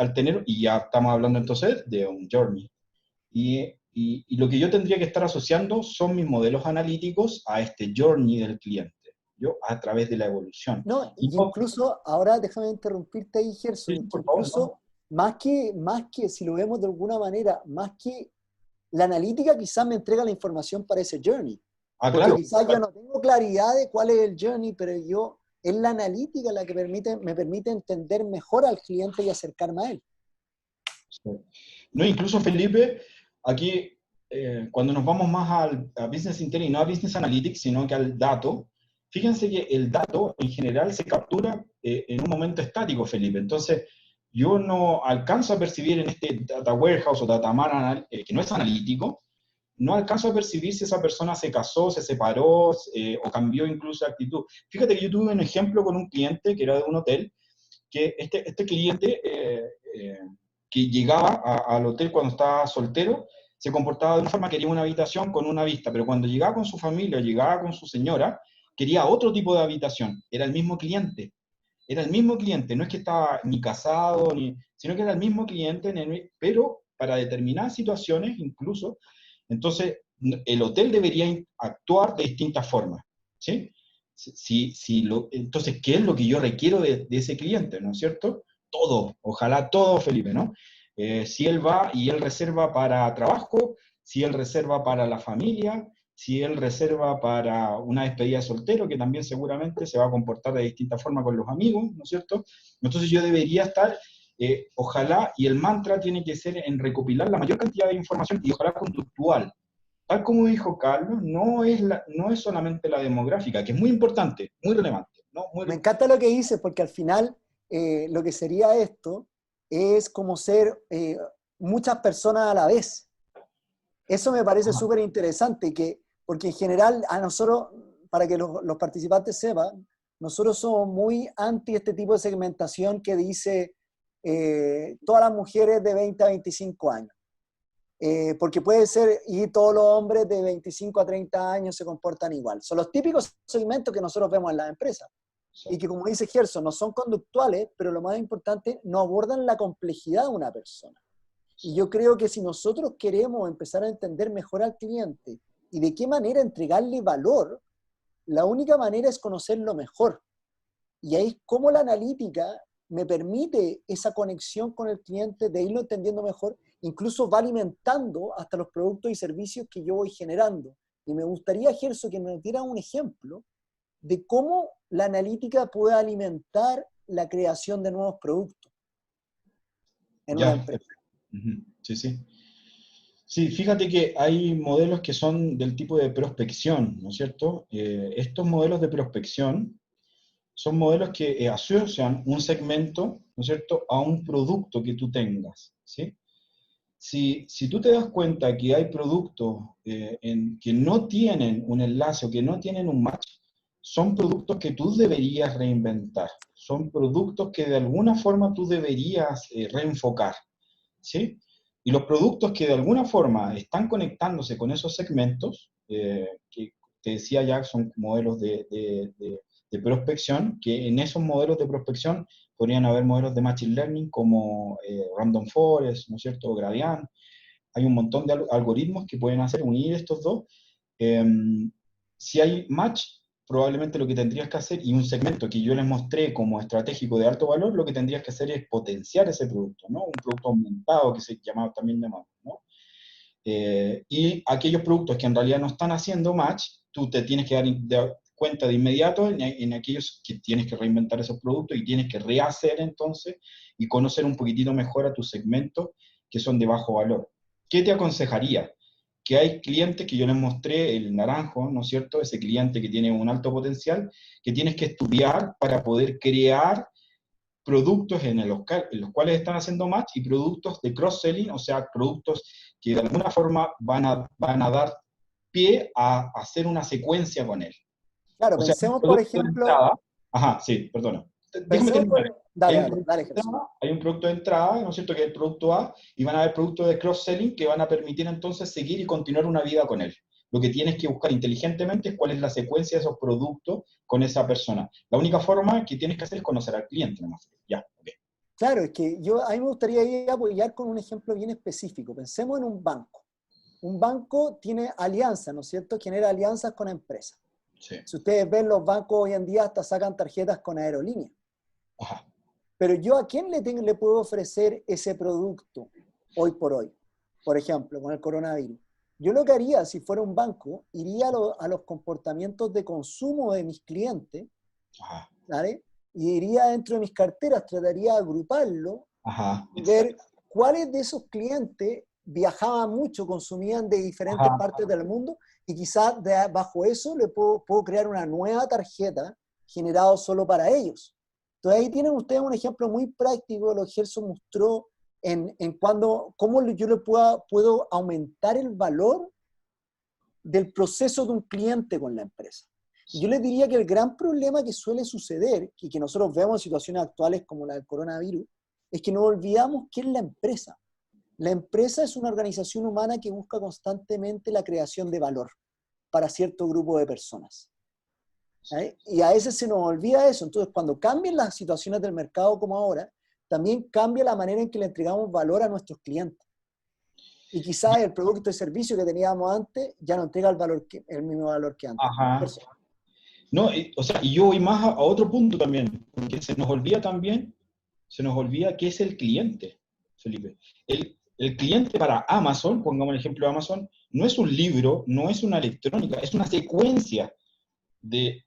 y ya estamos hablando entonces de un journey. Y lo que yo tendría que estar asociando son mis modelos analíticos a este journey del cliente, yo a través de la evolución. No, y incluso, ahora déjame interrumpirte ahí, Gerso, sí, por incluso favor, más que, si lo vemos de alguna manera, más que la analítica quizás me entrega la información para ese journey. Porque claro, quizás yo no tengo claridad de cuál es el journey, pero es la analítica la que me permite entender mejor al cliente y acercarme a él. Sí. No, incluso Felipe, aquí cuando nos vamos más a Business Intelligence, no a Business Analytics, sino que al dato, fíjense que el dato en general se captura en un momento estático, Felipe. Entonces, yo no alcanzo a percibir en este Data Warehouse o Data Mart, que no es analítico, no alcanzo a percibir si esa persona se casó, se separó o cambió incluso de actitud. Fíjate que yo tuve un ejemplo con un cliente que era de un hotel, que este cliente que llegaba al hotel cuando estaba soltero, se comportaba de una forma, quería una habitación con una vista, pero cuando llegaba con su familia, llegaba con su señora, quería otro tipo de habitación, era el mismo cliente. Era el mismo cliente, no es que estaba ni casado, sino que era el mismo cliente, pero para determinadas situaciones incluso, entonces el hotel debería actuar de distintas formas, ¿sí? Entonces, ¿qué es lo que yo requiero de ese cliente, ¿no es cierto? Todo, ojalá todo, Felipe, ¿no? Si él va y él reserva para trabajo, si él reserva para la familia, si él reserva para una despedida de soltero, que también seguramente se va a comportar de distinta forma con los amigos, ¿no es cierto? Entonces yo debería estar, ojalá, y el mantra tiene que ser en recopilar la mayor cantidad de información y ojalá conductual. Tal como dijo Carlos, no es solamente la demográfica, que es muy importante, muy relevante, ¿no? Me encanta lo que dices, porque al final lo que sería esto es como ser muchas personas a la vez. Eso me parece súper interesante, porque en general a nosotros, para que los participantes sepan, nosotros somos muy anti este tipo de segmentación que dice todas las mujeres de 20 a 25 años. Porque puede ser, y todos los hombres de 25 a 30 años se comportan igual. Son los típicos segmentos que nosotros vemos en las empresas. Y que, como dice Gerson, no son conductuales, pero lo más importante, no abordan la complejidad de una persona. Y yo creo que si nosotros queremos empezar a entender mejor al cliente y de qué manera entregarle valor, la única manera es conocerlo mejor. Y ahí es como la analítica me permite esa conexión con el cliente, de irlo entendiendo mejor, incluso va alimentando hasta los productos y servicios que yo voy generando. Y me gustaría, Gerson, que nos diera un ejemplo de cómo la analítica puede alimentar la creación de nuevos productos en una Ya, empresa. sí, sí. Sí, fíjate que hay modelos que son del tipo de prospección, ¿no es cierto? Estos modelos de prospección son modelos que asocian un segmento, ¿no es cierto?, a un producto que tú tengas, ¿sí? Si tú te das cuenta que hay productos que no tienen un enlace o que no tienen un match, son productos que tú deberías reinventar, son productos que de alguna forma tú deberías reenfocar, ¿sí? Y los productos que de alguna forma están conectándose con esos segmentos, que te decía ya, son modelos de prospección, que en esos modelos de prospección podrían haber modelos de Machine Learning como Random Forest, ¿no es cierto?, o Gradient. Hay un montón de algoritmos que pueden hacer unir estos dos. Eh, si hay match, probablemente lo que tendrías que hacer, y un segmento que yo les mostré como estratégico de alto valor, lo que tendrías que hacer es potenciar ese producto, ¿no? Un producto aumentado que se llama también de match, ¿no? Y aquellos productos que en realidad no están haciendo match, tú te tienes que dar cuenta de inmediato en aquellos que tienes que reinventar esos productos y tienes que rehacer entonces y conocer un poquitito mejor a tus segmentos que son de bajo valor. ¿Qué te aconsejaría? Que hay clientes que yo les mostré, el naranjo, ¿no es cierto? Ese cliente que tiene un alto potencial, que tienes que estudiar para poder crear productos en los cuales están haciendo match y productos de cross-selling, o sea, productos que de alguna forma van a dar pie a hacer una secuencia con él. Claro, O sea, un pensemos, por producto de ejemplo, entrada, ajá, sí, perdona. Déjame pensemos terminar. por... Hay Dale, un dale, producto dale, de Gerson. entrada, hay un producto de entrada, ¿no es cierto?, que es el producto A, y van a haber productos de cross-selling que van a permitir entonces seguir y continuar una vida con él. Lo que tienes que buscar inteligentemente es cuál es la secuencia de esos productos con esa persona. La única forma que tienes que hacer es conocer al cliente, nomás. Ya, ok. Claro, es que a mí me gustaría ir a apoyar con un ejemplo bien específico. Pensemos en un banco. Un banco tiene alianzas, ¿no es cierto? Genera alianzas con empresas. Sí. Si ustedes ven, los bancos hoy en día hasta sacan tarjetas con aerolíneas. Ajá. Pero yo, ¿a quién le puedo ofrecer ese producto hoy por hoy? Por ejemplo, con el coronavirus. Yo lo que haría, si fuera un banco, iría a los comportamientos de consumo de mis clientes, Ajá. ¿vale? Y iría dentro de mis carteras, trataría de agruparlo Ajá. y ver Exacto. cuáles de esos clientes viajaban mucho, consumían de diferentes Ajá. partes del mundo, y quizás bajo eso le puedo crear una nueva tarjeta generada solo para ellos. Entonces ahí tienen ustedes un ejemplo muy práctico de lo que Gerson mostró en cómo yo le puedo aumentar el valor del proceso de un cliente con la empresa. Y yo les diría que el gran problema que suele suceder, y que nosotros vemos en situaciones actuales como la del coronavirus, es que nos olvidamos qué es la empresa. La empresa es una organización humana que busca constantemente la creación de valor para cierto grupo de personas. ¿eh? Y a veces se nos olvida eso. Entonces, cuando cambian las situaciones del mercado como ahora, también cambia la manera en que le entregamos valor a nuestros clientes. Y quizás el producto y servicio que teníamos antes ya no entrega el mismo valor que antes. Ajá. No, o sea, y yo voy más a otro punto también, porque se nos olvida qué es el cliente, Felipe. El cliente para Amazon, pongamos el ejemplo de Amazon, no es un libro, no es una electrónica, es una secuencia de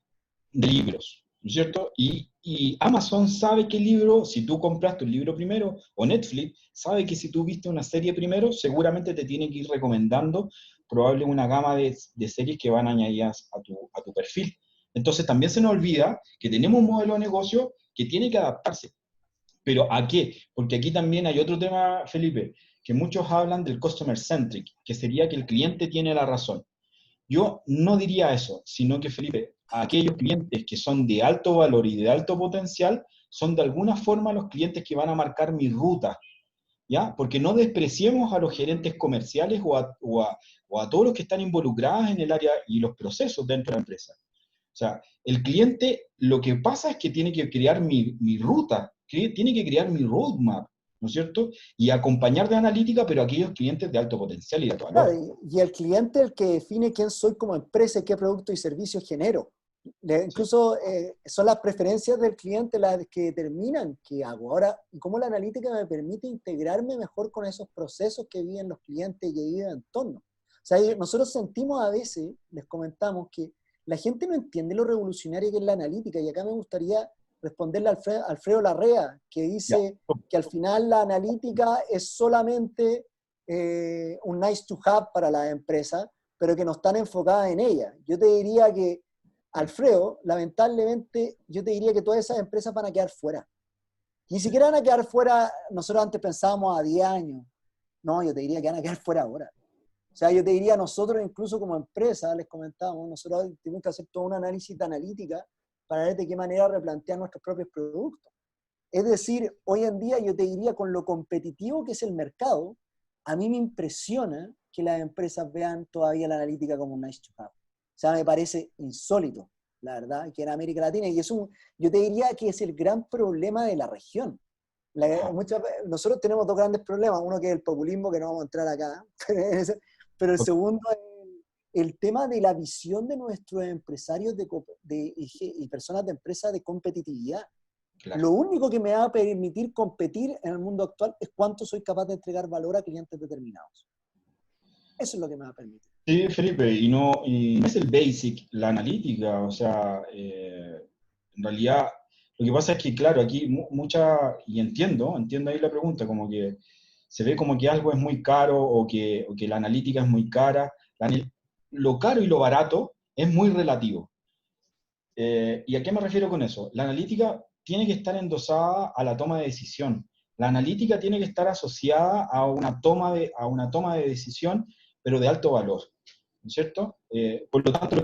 libros, ¿no es cierto? Y Amazon sabe qué libro, si tú compraste un libro primero, o Netflix, sabe que si tú viste una serie primero, seguramente te tiene que ir recomendando probablemente una gama de series que van añadidas a tu perfil. Entonces también se nos olvida que tenemos un modelo de negocio que tiene que adaptarse. ¿Pero a qué? Porque aquí también hay otro tema, Felipe, que muchos hablan del customer centric, que sería que el cliente tiene la razón. Yo no diría eso, sino que, Felipe, aquellos clientes que son de alto valor y de alto potencial son de alguna forma los clientes que van a marcar mi ruta, ¿ya? Porque no despreciemos a los gerentes comerciales o a todos los que están involucrados en el área y los procesos dentro de la empresa. O sea, el cliente lo que pasa es que tiene que crear mi ruta, tiene que crear mi roadmap, ¿no es cierto? Y acompañar de analítica, pero a aquellos clientes de alto potencial y de alto valor. Claro, y el cliente es el que define quién soy como empresa y qué productos y servicios genero. Incluso son las preferencias del cliente las que determinan qué hago. Ahora, y cómo la analítica me permite integrarme mejor con esos procesos que viven los clientes y que viven en entorno. O sea, nosotros sentimos a veces, les comentamos, que la gente no entiende lo revolucionario que es la analítica, y acá me gustaría responderle a Alfredo Larrea, que dice que al final la analítica es solamente un nice to have para las empresas, pero que no están enfocadas en ella. Yo te diría que, Alfredo, lamentablemente, yo te diría que todas esas empresas van a quedar fuera. Ni siquiera van a quedar fuera, nosotros antes pensábamos a 10 años. No, yo te diría que van a quedar fuera ahora. O sea, yo te diría, nosotros incluso como empresa, les comentábamos, nosotros tenemos que hacer todo un análisis de analítica para ver de qué manera replantear nuestros propios productos. Es decir, hoy en día yo te diría, con lo competitivo que es el mercado, a mí me impresiona que las empresas vean todavía la analítica como un nice to have. O sea, me parece insólito, la verdad, que en América Latina, y yo te diría que es el gran problema de la región. Nosotros tenemos dos grandes problemas, uno que es el populismo, que no vamos a entrar acá, pero el segundo es el tema de la visión de nuestros empresarios y personas de empresa de competitividad. Claro. Lo único que me va a permitir competir en el mundo actual es cuánto soy capaz de entregar valor a clientes determinados. Eso es lo que me va a permitir. Sí, Felipe, y no es el basic, la analítica, o sea, en realidad lo que pasa es que, claro, aquí y entiendo ahí la pregunta, como que se ve como que algo es muy caro o que la analítica es muy cara. Lo caro y lo barato es muy relativo. ¿Y a qué me refiero con eso? La analítica tiene que estar endosada a la toma de decisión. La analítica tiene que estar asociada a una toma de decisión, pero de alto valor, ¿no es cierto? Por lo tanto,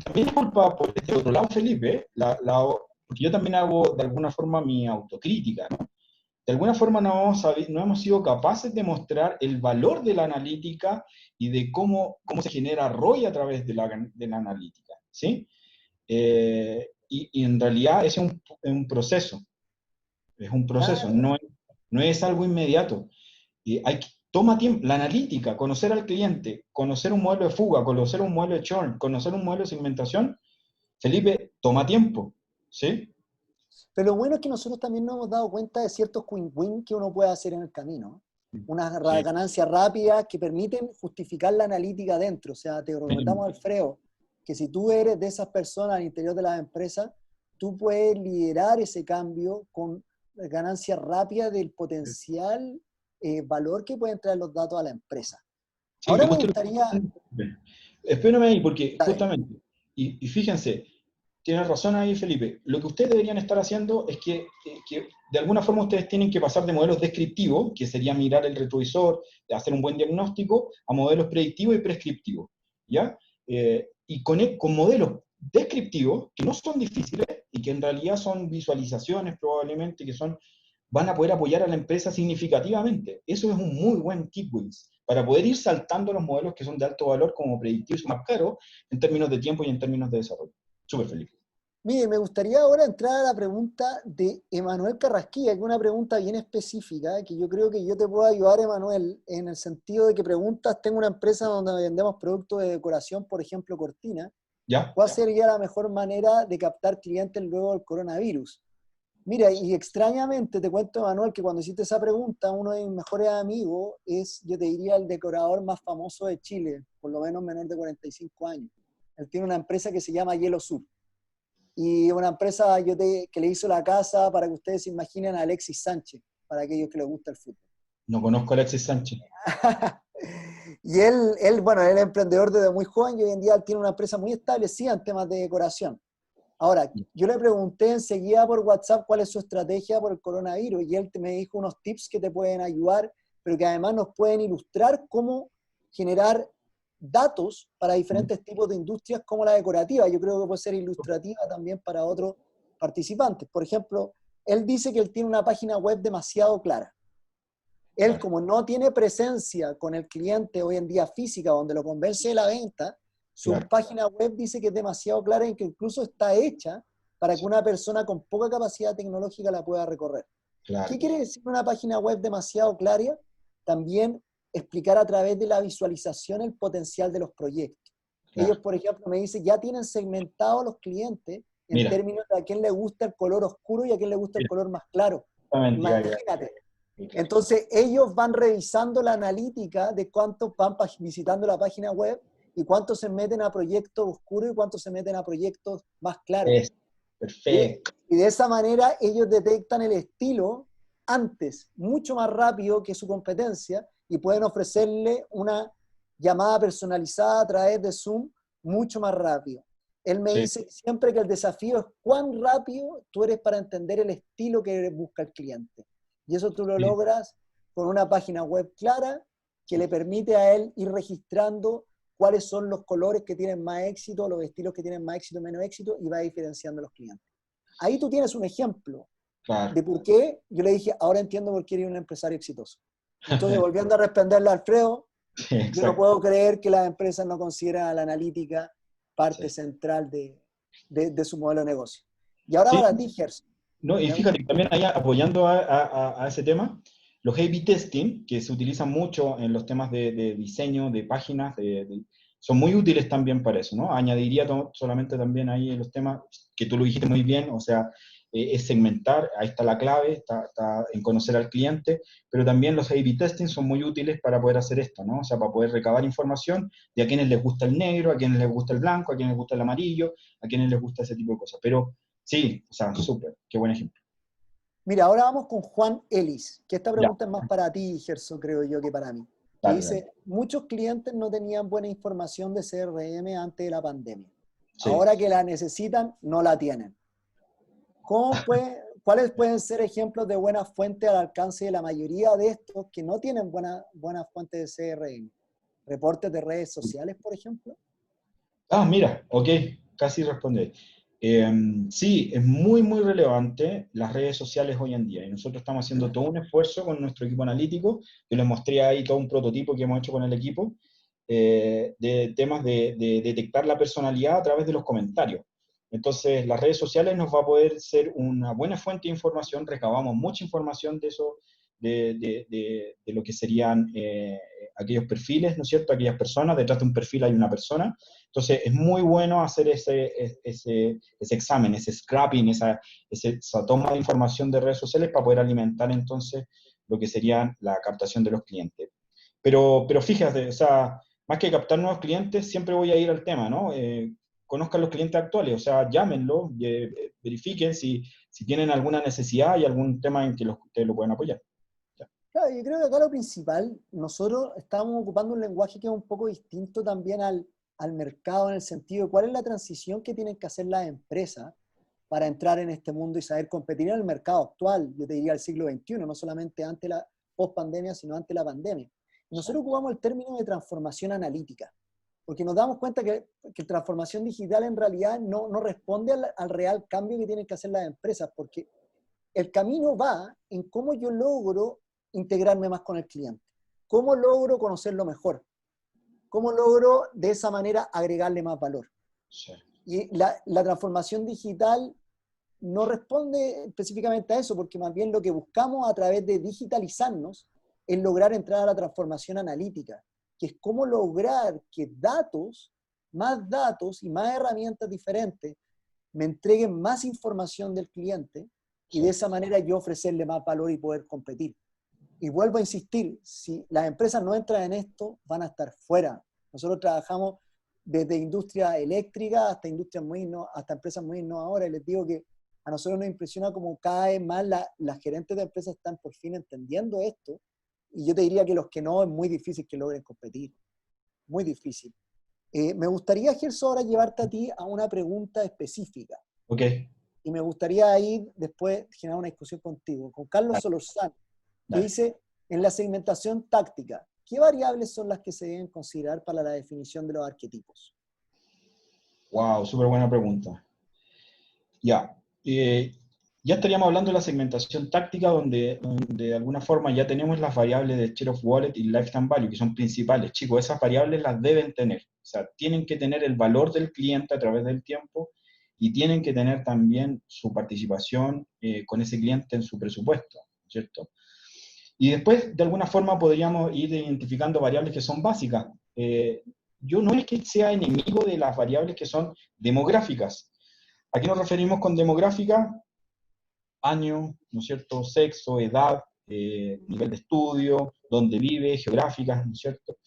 también es culpa por este otro lado, Felipe, porque yo también hago de alguna forma mi autocrítica, ¿no? De alguna forma no hemos sido capaces de mostrar el valor de la analítica y de cómo se genera ROI a través de la analítica, ¿sí? Y en realidad es un proceso, no es algo inmediato. Toma tiempo, la analítica, conocer al cliente, conocer un modelo de fuga, conocer un modelo de churn, conocer un modelo de segmentación, Felipe, toma tiempo, ¿sí? Pero lo bueno es que nosotros también nos hemos dado cuenta de ciertos win-win que uno puede hacer en el camino. Unas ganancias rápidas que permiten justificar la analítica dentro. O sea, te recomendamos, Alfredo, que si tú eres de esas personas al interior de las empresas, tú puedes liderar ese cambio con ganancias rápidas del potencial valor que pueden traer los datos a la empresa. Sí, ahora me gustaría... Espérame ahí, porque justamente, y fíjense, tienes razón ahí, Felipe, lo que ustedes deberían estar haciendo es que de alguna forma ustedes tienen que pasar de modelos descriptivos, que sería mirar el retrovisor, hacer un buen diagnóstico, a modelos predictivos y prescriptivos, ¿ya? Y con modelos descriptivos, que no son difíciles, y que en realidad son visualizaciones probablemente, van a poder apoyar a la empresa significativamente. Eso es un muy buen quick wins, para poder ir saltando los modelos que son de alto valor como predictivos y más caros, en términos de tiempo y en términos de desarrollo. Súper, Felipe. Mire, me gustaría ahora entrar a la pregunta de Emanuel Carrasquilla, que es una pregunta bien específica, que yo creo que yo te puedo ayudar, Emanuel, en el sentido de que preguntas, tengo una empresa donde vendemos productos de decoración, por ejemplo, cortina. ¿Ya? ¿Cuál sería la mejor manera de captar clientes luego del coronavirus? Mira, y extrañamente te cuento, Emanuel, que cuando hiciste esa pregunta, uno de mis mejores amigos es, yo te diría, el decorador más famoso de Chile, por lo menos menor de 45 años. Él tiene una empresa que se llama Hielo Sur. Y una empresa que le hizo la casa, para que ustedes se imaginen, a Alexis Sánchez, para aquellos que les gusta el fútbol. No conozco a Alexis Sánchez. Y bueno, él es emprendedor desde muy joven y hoy en día él tiene una empresa muy establecida en temas de decoración. Ahora, yo le pregunté enseguida por WhatsApp cuál es su estrategia por el coronavirus y él me dijo unos tips que te pueden ayudar, pero que además nos pueden ilustrar cómo generar datos para diferentes tipos de industrias como la decorativa. Yo creo que puede ser ilustrativa también para otros participantes. Por ejemplo, él dice que él tiene una página web demasiado clara. Él, como no tiene presencia con el cliente hoy en día física, donde lo convence de la venta, su página web dice que es demasiado clara y que incluso está hecha para que una persona con poca capacidad tecnológica la pueda recorrer. ¿Qué quiere decir una página web demasiado clara? También explicar a través de la visualización el potencial de los proyectos. Ellos, por ejemplo, me dicen, ya tienen segmentados los clientes en términos de a quién le gusta el color oscuro y a quién le gusta el color más claro. Imagínate. Entonces, ellos van revisando la analítica de cuántos van visitando la página web y cuántos se meten a proyectos oscuros y cuántos se meten a proyectos más claros. Perfecto. Y de esa manera ellos detectan el estilo antes, mucho más rápido que su competencia y pueden ofrecerle una llamada personalizada a través de Zoom mucho más rápido. Él me dice siempre que el desafío es cuán rápido tú eres para entender el estilo que busca el cliente. Y eso tú lo logras con una página web clara que le permite a él ir registrando cuáles son los colores que tienen más éxito, los estilos que tienen más éxito, menos éxito, y va diferenciando a los clientes. Ahí tú tienes un ejemplo de por qué yo le dije, ahora entiendo por qué eres un empresario exitoso. Entonces, volviendo a responderle a Alfredo, yo no puedo creer que las empresas no consideran a la analítica parte central de su modelo de negocio. Y ahora para ti, Gerson. No, y fíjate, también ahí apoyando a ese tema, los A/B testing, que se utilizan mucho en los temas de diseño, de páginas, son muy útiles también para eso, ¿no? Añadiría solamente también ahí los temas, que tú lo dijiste muy bien, o sea, es segmentar, ahí está la clave, está en conocer al cliente, pero también los A/B testing son muy útiles para poder hacer esto, ¿no? O sea, para poder recabar información de a quienes les gusta el negro, a quienes les gusta el blanco, a quienes les gusta el amarillo, a quienes les gusta ese tipo de cosas. Pero sí, o sea, súper, qué buen ejemplo. Mira, ahora vamos con Juan Ellis, que esta pregunta es más para ti, Gerson, creo yo, que para mí. Que dice, muchos clientes no tenían buena información de CRM antes de la pandemia. Ahora que la necesitan, no la tienen. ¿Cuáles pueden ser ejemplos de buenas fuentes al alcance de la mayoría de estos que no tienen buenas fuentes de CRM? ¿Reportes de redes sociales, por ejemplo? Mira, ok, casi respondí. Sí, es muy, muy relevante las redes sociales hoy en día. Y nosotros estamos haciendo todo un esfuerzo con nuestro equipo analítico. Yo les mostré ahí todo un prototipo que hemos hecho con el equipo de temas de detectar la personalidad a través de los comentarios. Entonces, las redes sociales nos va a poder ser una buena fuente de información. Recabamos mucha información de eso, de lo que serían aquellos perfiles, ¿no es cierto? Aquellas personas, detrás de un perfil hay una persona. Entonces, es muy bueno hacer ese examen, ese scrapping, esa toma de información de redes sociales para poder alimentar entonces lo que sería la captación de los clientes. Pero fíjate, o sea, más que captar nuevos clientes, siempre voy a ir al tema, ¿no? Conozcan los clientes actuales, o sea, llámenlo, verifiquen si tienen alguna necesidad y algún tema en que ustedes lo pueden apoyar. Claro, yo creo que acá lo principal, nosotros estamos ocupando un lenguaje que es un poco distinto también al mercado, en el sentido de cuál es la transición que tienen que hacer las empresas para entrar en este mundo y saber competir en el mercado actual, yo te diría el siglo XXI, no solamente ante la post-pandemia, sino ante la pandemia. Nosotros ocupamos el término de transformación analítica, porque nos damos cuenta que transformación digital en realidad no responde al real cambio que tienen que hacer las empresas, porque el camino va en cómo yo logro integrarme más con el cliente, cómo logro conocerlo mejor, cómo logro de esa manera agregarle más valor. Sí. Y la transformación digital no responde específicamente a eso, porque más bien lo que buscamos a través de digitalizarnos es lograr entrar a la transformación analítica, que es cómo lograr que datos y más herramientas diferentes me entreguen más información del cliente y de esa manera yo ofrecerle más valor y poder competir. Y vuelvo a insistir, si las empresas no entran en esto, van a estar fuera. Nosotros trabajamos desde industria eléctrica hasta industrias hasta empresas muy innovadoras, y les digo que a nosotros nos impresiona cómo cada vez más las gerentes de empresas están por fin entendiendo esto, y yo te diría que los que no, es muy difícil que logren competir, muy difícil. Me gustaría, Gerson, ahora llevarte a ti a una pregunta específica. Ok. Y me gustaría ir después generar una discusión contigo, con Carlos Solorzano, que dice, en la segmentación táctica, ¿qué variables son las que se deben considerar para la definición de los arquetipos? Wow, súper buena pregunta. Ya. Ya estaríamos hablando de la segmentación táctica, donde de alguna forma ya tenemos las variables de share of wallet y lifetime value, que son principales. Chicos, esas variables las deben tener. O sea, tienen que tener el valor del cliente a través del tiempo y tienen que tener también su participación con ese cliente en su presupuesto, ¿cierto? Y después, de alguna forma, podríamos ir identificando variables que son básicas. Yo no es que sea enemigo de las variables que son demográficas. ¿A qué nos referimos con demográfica? Año, ¿no es cierto? Sexo, edad, nivel de estudio, dónde vive, geográficas, ¿no es cierto?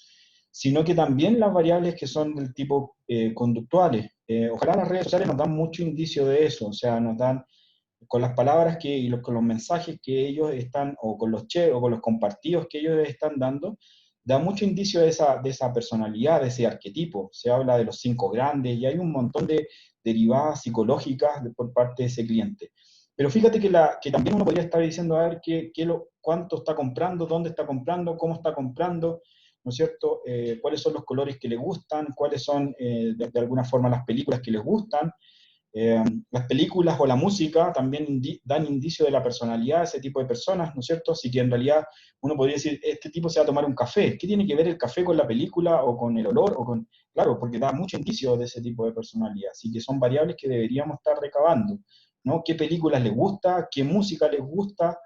Sino que también las variables que son del tipo conductuales. Ojalá las redes sociales nos dan mucho indicio de eso, o sea, nos dan con las palabras con los mensajes que ellos están, o con los o con los compartidos que ellos están dando, da mucho indicio de esa personalidad, de ese arquetipo. Se habla de los 5 grandes y hay un montón de derivadas psicológicas por parte de ese cliente. Pero fíjate que también uno podría estar diciendo, a ver, cuánto está comprando, dónde está comprando, cómo está comprando, ¿no es cierto? Cuáles son los colores que le gustan, cuáles son, de alguna forma, las películas que les gustan. Las películas o la música también dan indicio de la personalidad de ese tipo de personas, ¿no es cierto? Así que en realidad uno podría decir, este tipo se va a tomar un café. ¿Qué tiene que ver el café con la película o con el olor? Claro, porque da mucho indicio de ese tipo de personalidad. Así que son variables que deberíamos estar recabando, ¿no? ¿Qué películas les gusta? ¿Qué música les gusta?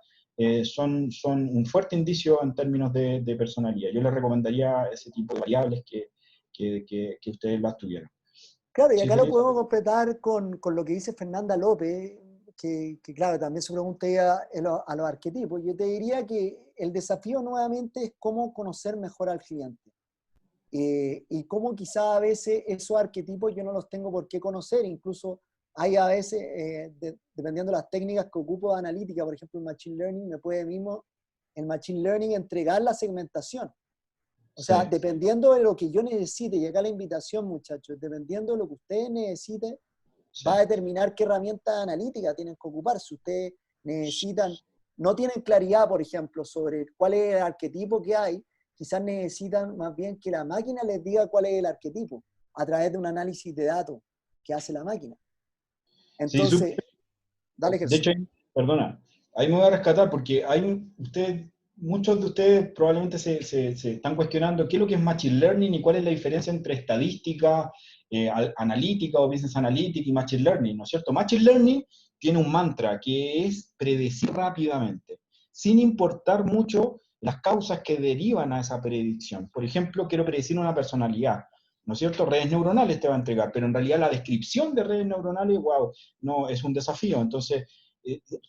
Son un fuerte indicio en términos de personalidad. Yo les recomendaría ese tipo de variables que ustedes las tuvieran. Claro, y ¿Sí, acá lo Felipe? podemos completar con lo que dice Fernanda López, que claro, también se pregunta a los arquetipos. Yo te diría que el desafío nuevamente es cómo conocer mejor al cliente. Y cómo quizá a veces esos arquetipos yo no los tengo por qué conocer, incluso hay a veces, dependiendo de las técnicas que ocupo de analítica, por ejemplo el Machine Learning, me puede mismo el Machine Learning entregar la segmentación. O sea, Sí. dependiendo de lo que yo necesite, y acá la invitación, muchachos, dependiendo de lo que ustedes necesiten, Sí. va a determinar qué herramientas analíticas tienen que ocupar. Si ustedes necesitan, no tienen claridad, por ejemplo, sobre cuál es el arquetipo que hay, quizás necesitan más bien que la máquina les diga cuál es el arquetipo, a través de un análisis de datos que hace la máquina. Sí, Entonces, dale, de Jesús. hecho, perdona, ahí me voy a rescatar porque muchos de ustedes probablemente se están cuestionando qué es lo que es Machine Learning y cuál es la diferencia entre estadística, analítica o Business Analytics y Machine Learning, ¿no es cierto? Machine Learning tiene un mantra que es predecir rápidamente, sin importar mucho las causas que derivan a esa predicción. Por ejemplo, quiero predecir una personalidad, ¿no es cierto? Redes neuronales te va a entregar, pero en realidad la descripción de redes neuronales, wow, no, es un desafío. Entonces,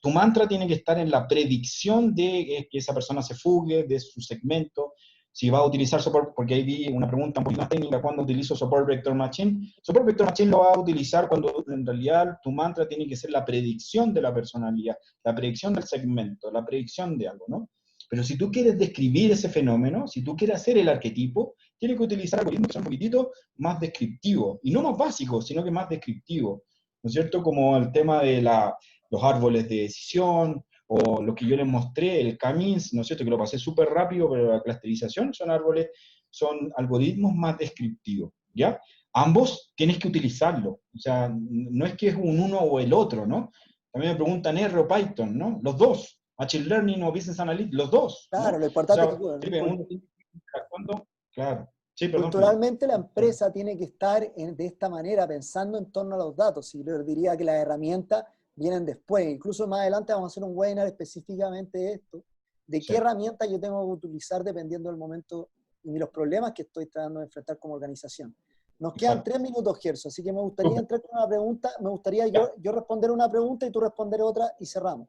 tu mantra tiene que estar en la predicción de que esa persona se fugue de su segmento. Si va a utilizar support, porque ahí vi una pregunta un poquito más técnica, ¿cuándo utilizo Support Vector Machine? Support Vector Machine lo va a utilizar cuando en realidad tu mantra tiene que ser la predicción de la personalidad, la predicción del segmento, la predicción de algo, ¿no? Pero si tú quieres describir ese fenómeno, si tú quieres hacer el arquetipo, tienes que utilizar algoritmos que son un poquitito más descriptivos, y no más básicos, sino que más descriptivos, ¿no es cierto? Como el tema de los árboles de decisión, o lo que yo les mostré, el Camins, ¿no es cierto? Que lo pasé súper rápido, pero la clusterización son algoritmos más descriptivos, ¿ya? Ambos tienes que utilizarlo, o sea, no es que es un uno o el otro, ¿no? También me preguntan R o Python, ¿no? Los dos, Machine Learning o Business Analytics, los dos, Claro, ¿no? lo O importante es sea, que... uno tiene que ir interactuando, claro, Sí, perdón, Felipe. Culturalmente la empresa tiene que estar de esta manera, pensando en torno a los datos. Y yo diría que las herramientas vienen después. Incluso más adelante vamos a hacer un webinar específicamente de esto, de qué Sí. herramientas yo tengo que utilizar dependiendo del momento y los problemas que estoy tratando de enfrentar como organización. Nos quedan Exacto. 3 minutos, Gerson, así que me gustaría Súper. entrar con una pregunta, me gustaría Ya, yo responder una pregunta y tú responder otra y cerramos.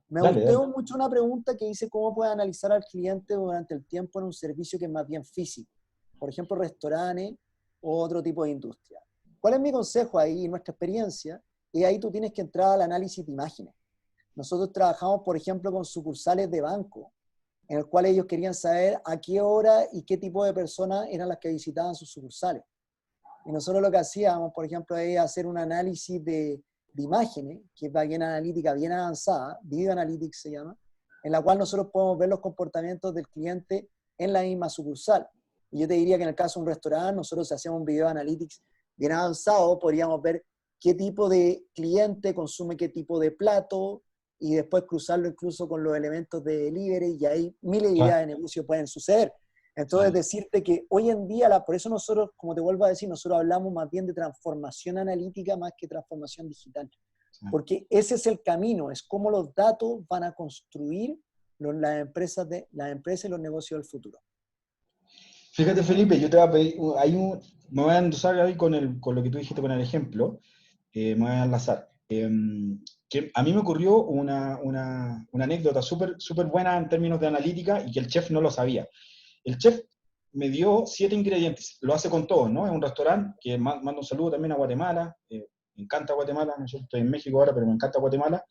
Me dale, dale. gustó mucho una pregunta que dice cómo puede analizar al cliente durante el tiempo en un servicio que es más bien físico, por ejemplo, restaurantes o otro tipo de industria. ¿Cuál es mi consejo ahí, nuestra experiencia? Y ahí tú tienes que entrar al análisis de imágenes. Nosotros trabajamos, por ejemplo, con sucursales de banco, en el cual ellos querían saber a qué hora y qué tipo de personas eran las que visitaban sus sucursales. Y nosotros lo que hacíamos, por ejemplo, es hacer un análisis de imágenes, que es bien analítica, bien avanzada, Video Analytics se llama, en la cual nosotros podemos ver los comportamientos del cliente en la misma sucursal. Y yo te diría que en el caso de un restaurante, nosotros si hacemos un Video Analytics bien avanzado, podríamos ver qué tipo de cliente consume qué tipo de plato, y después cruzarlo incluso con los elementos de delivery, y ahí miles de Claro, ideas de negocio pueden suceder. Entonces, claro. decirte que hoy en día, por eso nosotros, como te vuelvo a decir, nosotros hablamos más bien de transformación analítica más que transformación digital. Porque ese es el camino, es cómo los datos van a construir las empresas y los negocios del futuro. Fíjate, Felipe, yo te voy a pedir, me voy a endosar ahí con lo que tú dijiste con el ejemplo, me voy a enlazar. Que a mí me ocurrió una anécdota súper buena en términos de analítica y que el chef no lo sabía. El chef me dio 7 ingredientes, lo hace con todos, ¿no? Es un restaurante que mando un saludo también a Guatemala, me encanta Guatemala, no sé, estoy en México ahora, pero me encanta Guatemala.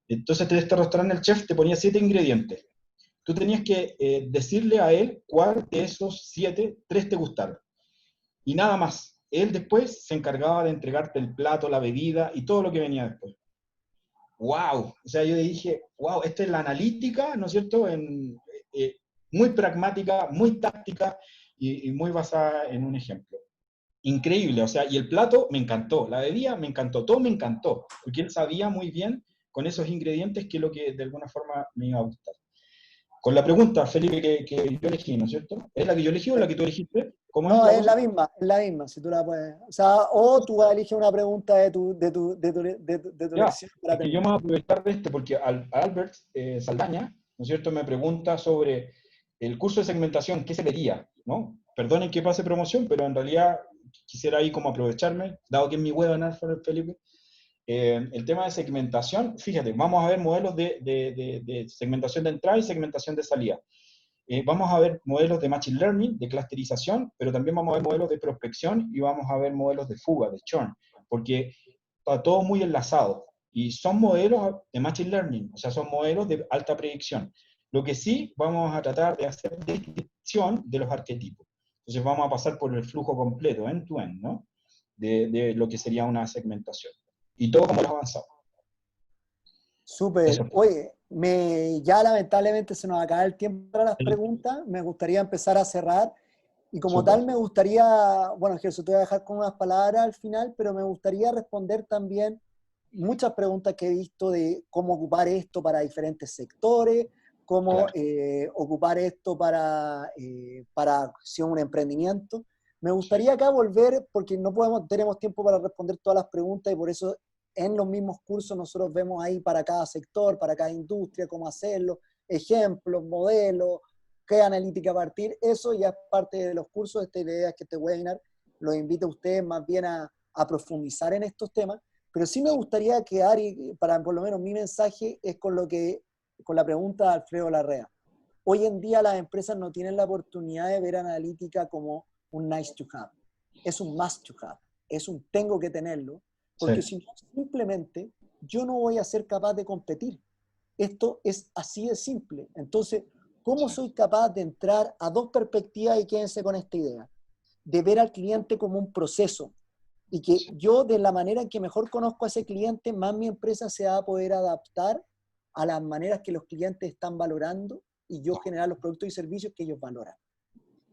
Entonces, en este restaurante el chef te ponía 7 ingredientes. Tú tenías que decirle a él cuál de esos 7, 3 te gustaron. Y nada más. Él después se encargaba de entregarte el plato, la bebida y todo lo que venía después. ¡Wow! O sea, yo dije, wow, esta es la analítica, ¿no es cierto? Muy pragmática, muy táctica y muy basada en un ejemplo. Increíble, o sea, y el plato me encantó, la bebida me encantó, todo me encantó, porque él sabía muy bien con esos ingredientes que es lo que de alguna forma me iba a gustar. Con la pregunta, Felipe, que yo elegí, ¿no es cierto? ¿Es la que yo elegí o la que tú elegiste? ¿Cómo es No, la cosa? es la misma, si tú la puedes. O sea, o tú eliges una pregunta de tu Ya, elección para es que yo terminar. me voy a aprovechar de este porque Albert Saldaña, ¿no es cierto?, me pregunta sobre el curso de segmentación, ¿qué se vería? ¿No? Perdonen que pase promoción, pero en realidad quisiera ahí como aprovecharme, dado que es mi webinar, Felipe. El tema de segmentación, fíjate, vamos a ver modelos de segmentación de entrada y segmentación de salida. Vamos a ver modelos de Machine Learning, de clusterización, pero también vamos a ver modelos de prospección y vamos a ver modelos de fuga, de churn, porque está todo muy enlazado. Y son modelos de Machine Learning, o sea, son modelos de alta predicción. Lo que sí vamos a tratar de hacer descripción de los arquetipos. Entonces vamos a pasar por el flujo completo, end-to-end, ¿no? De lo que sería una segmentación. Y todo como lo avanzado. Súper. Eso. Oye, ya lamentablemente se nos acaba el tiempo para las preguntas. Me gustaría empezar a cerrar. Y como Súper. tal, me gustaría, bueno, Jesús, te voy a dejar con unas palabras al final, pero me gustaría responder también muchas preguntas que he visto de cómo ocupar esto para diferentes sectores, cómo Claro. ocupar esto para si es un emprendimiento. Me gustaría acá volver, porque no tenemos tiempo para responder todas las preguntas y por eso en los mismos cursos nosotros vemos ahí para cada sector, para cada industria, cómo hacerlo, ejemplos, modelos, qué analítica partir. Eso ya es parte de los cursos. Esta idea es que este webinar los invite a ustedes más bien a profundizar en estos temas. Pero sí me gustaría quedar, y para por lo menos mi mensaje es con la pregunta de Alfredo Larrea. Hoy en día las empresas no tienen la oportunidad de ver analítica como un nice to have. Es un must to have. Es un tengo que tenerlo. Porque Sí. si no, simplemente yo no voy a ser capaz de competir. Esto es así de simple. Entonces, ¿cómo soy capaz de entrar a dos perspectivas y quédense con esta idea? De ver al cliente como un proceso y que yo de la manera en que mejor conozco a ese cliente, más mi empresa se va a poder adaptar a las maneras que los clientes están valorando y yo generar los productos y servicios que ellos valoran.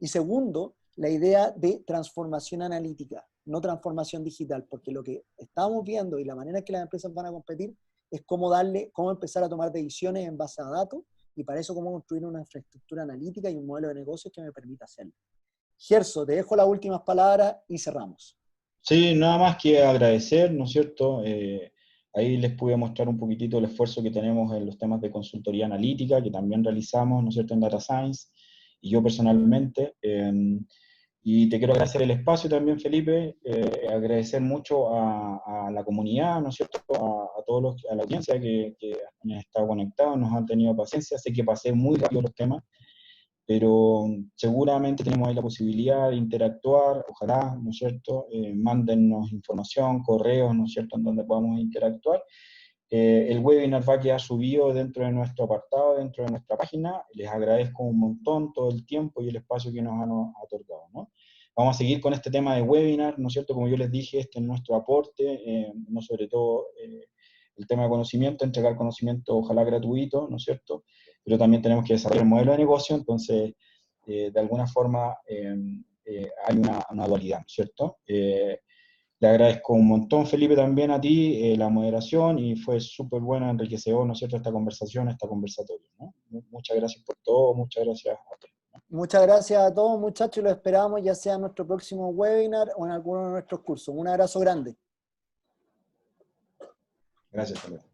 Y segundo, la idea de transformación analítica, no transformación digital, porque lo que estamos viendo y la manera en que las empresas van a competir es cómo empezar a tomar decisiones en base a datos y para eso cómo construir una infraestructura analítica y un modelo de negocio que me permita hacerlo. Gerso, te dejo las últimas palabras y cerramos. Sí, nada más que agradecer, ¿no es cierto? Ahí les pude mostrar un poquitito el esfuerzo que tenemos en los temas de consultoría analítica, que también realizamos, ¿no es cierto?, en Data Science, y yo personalmente. Y te quiero agradecer el espacio también, Felipe, agradecer mucho a la comunidad, ¿no es cierto?, a todos a la audiencia que han estado conectados, nos han tenido paciencia. Sé que pasé muy rápido los temas, pero seguramente tenemos ahí la posibilidad de interactuar, ojalá, ¿no es cierto?, mándennos información, correos, ¿no es cierto?, en donde podamos interactuar. El webinar va a quedar subido dentro de nuestro apartado, dentro de nuestra página. Les agradezco un montón todo el tiempo y el espacio que nos han otorgado, ¿no? Vamos a seguir con este tema de webinar, ¿no es cierto? Como yo les dije, este es nuestro aporte, no sobre todo el tema de conocimiento, entregar conocimiento ojalá gratuito, ¿no es cierto? Pero también tenemos que desarrollar el modelo de negocio, entonces de alguna forma hay una dualidad, ¿no es cierto? Le agradezco un montón, Felipe, también a ti la moderación, y fue súper buena, enriquecedor, ¿no es cierto?, esta conversación, esta conversatorio, ¿no? Muchas gracias por todo, muchas gracias a ti. Muchas gracias a todos, muchachos, y los esperamos ya sea en nuestro próximo webinar o en alguno de nuestros cursos. Un abrazo grande. Gracias, Felipe.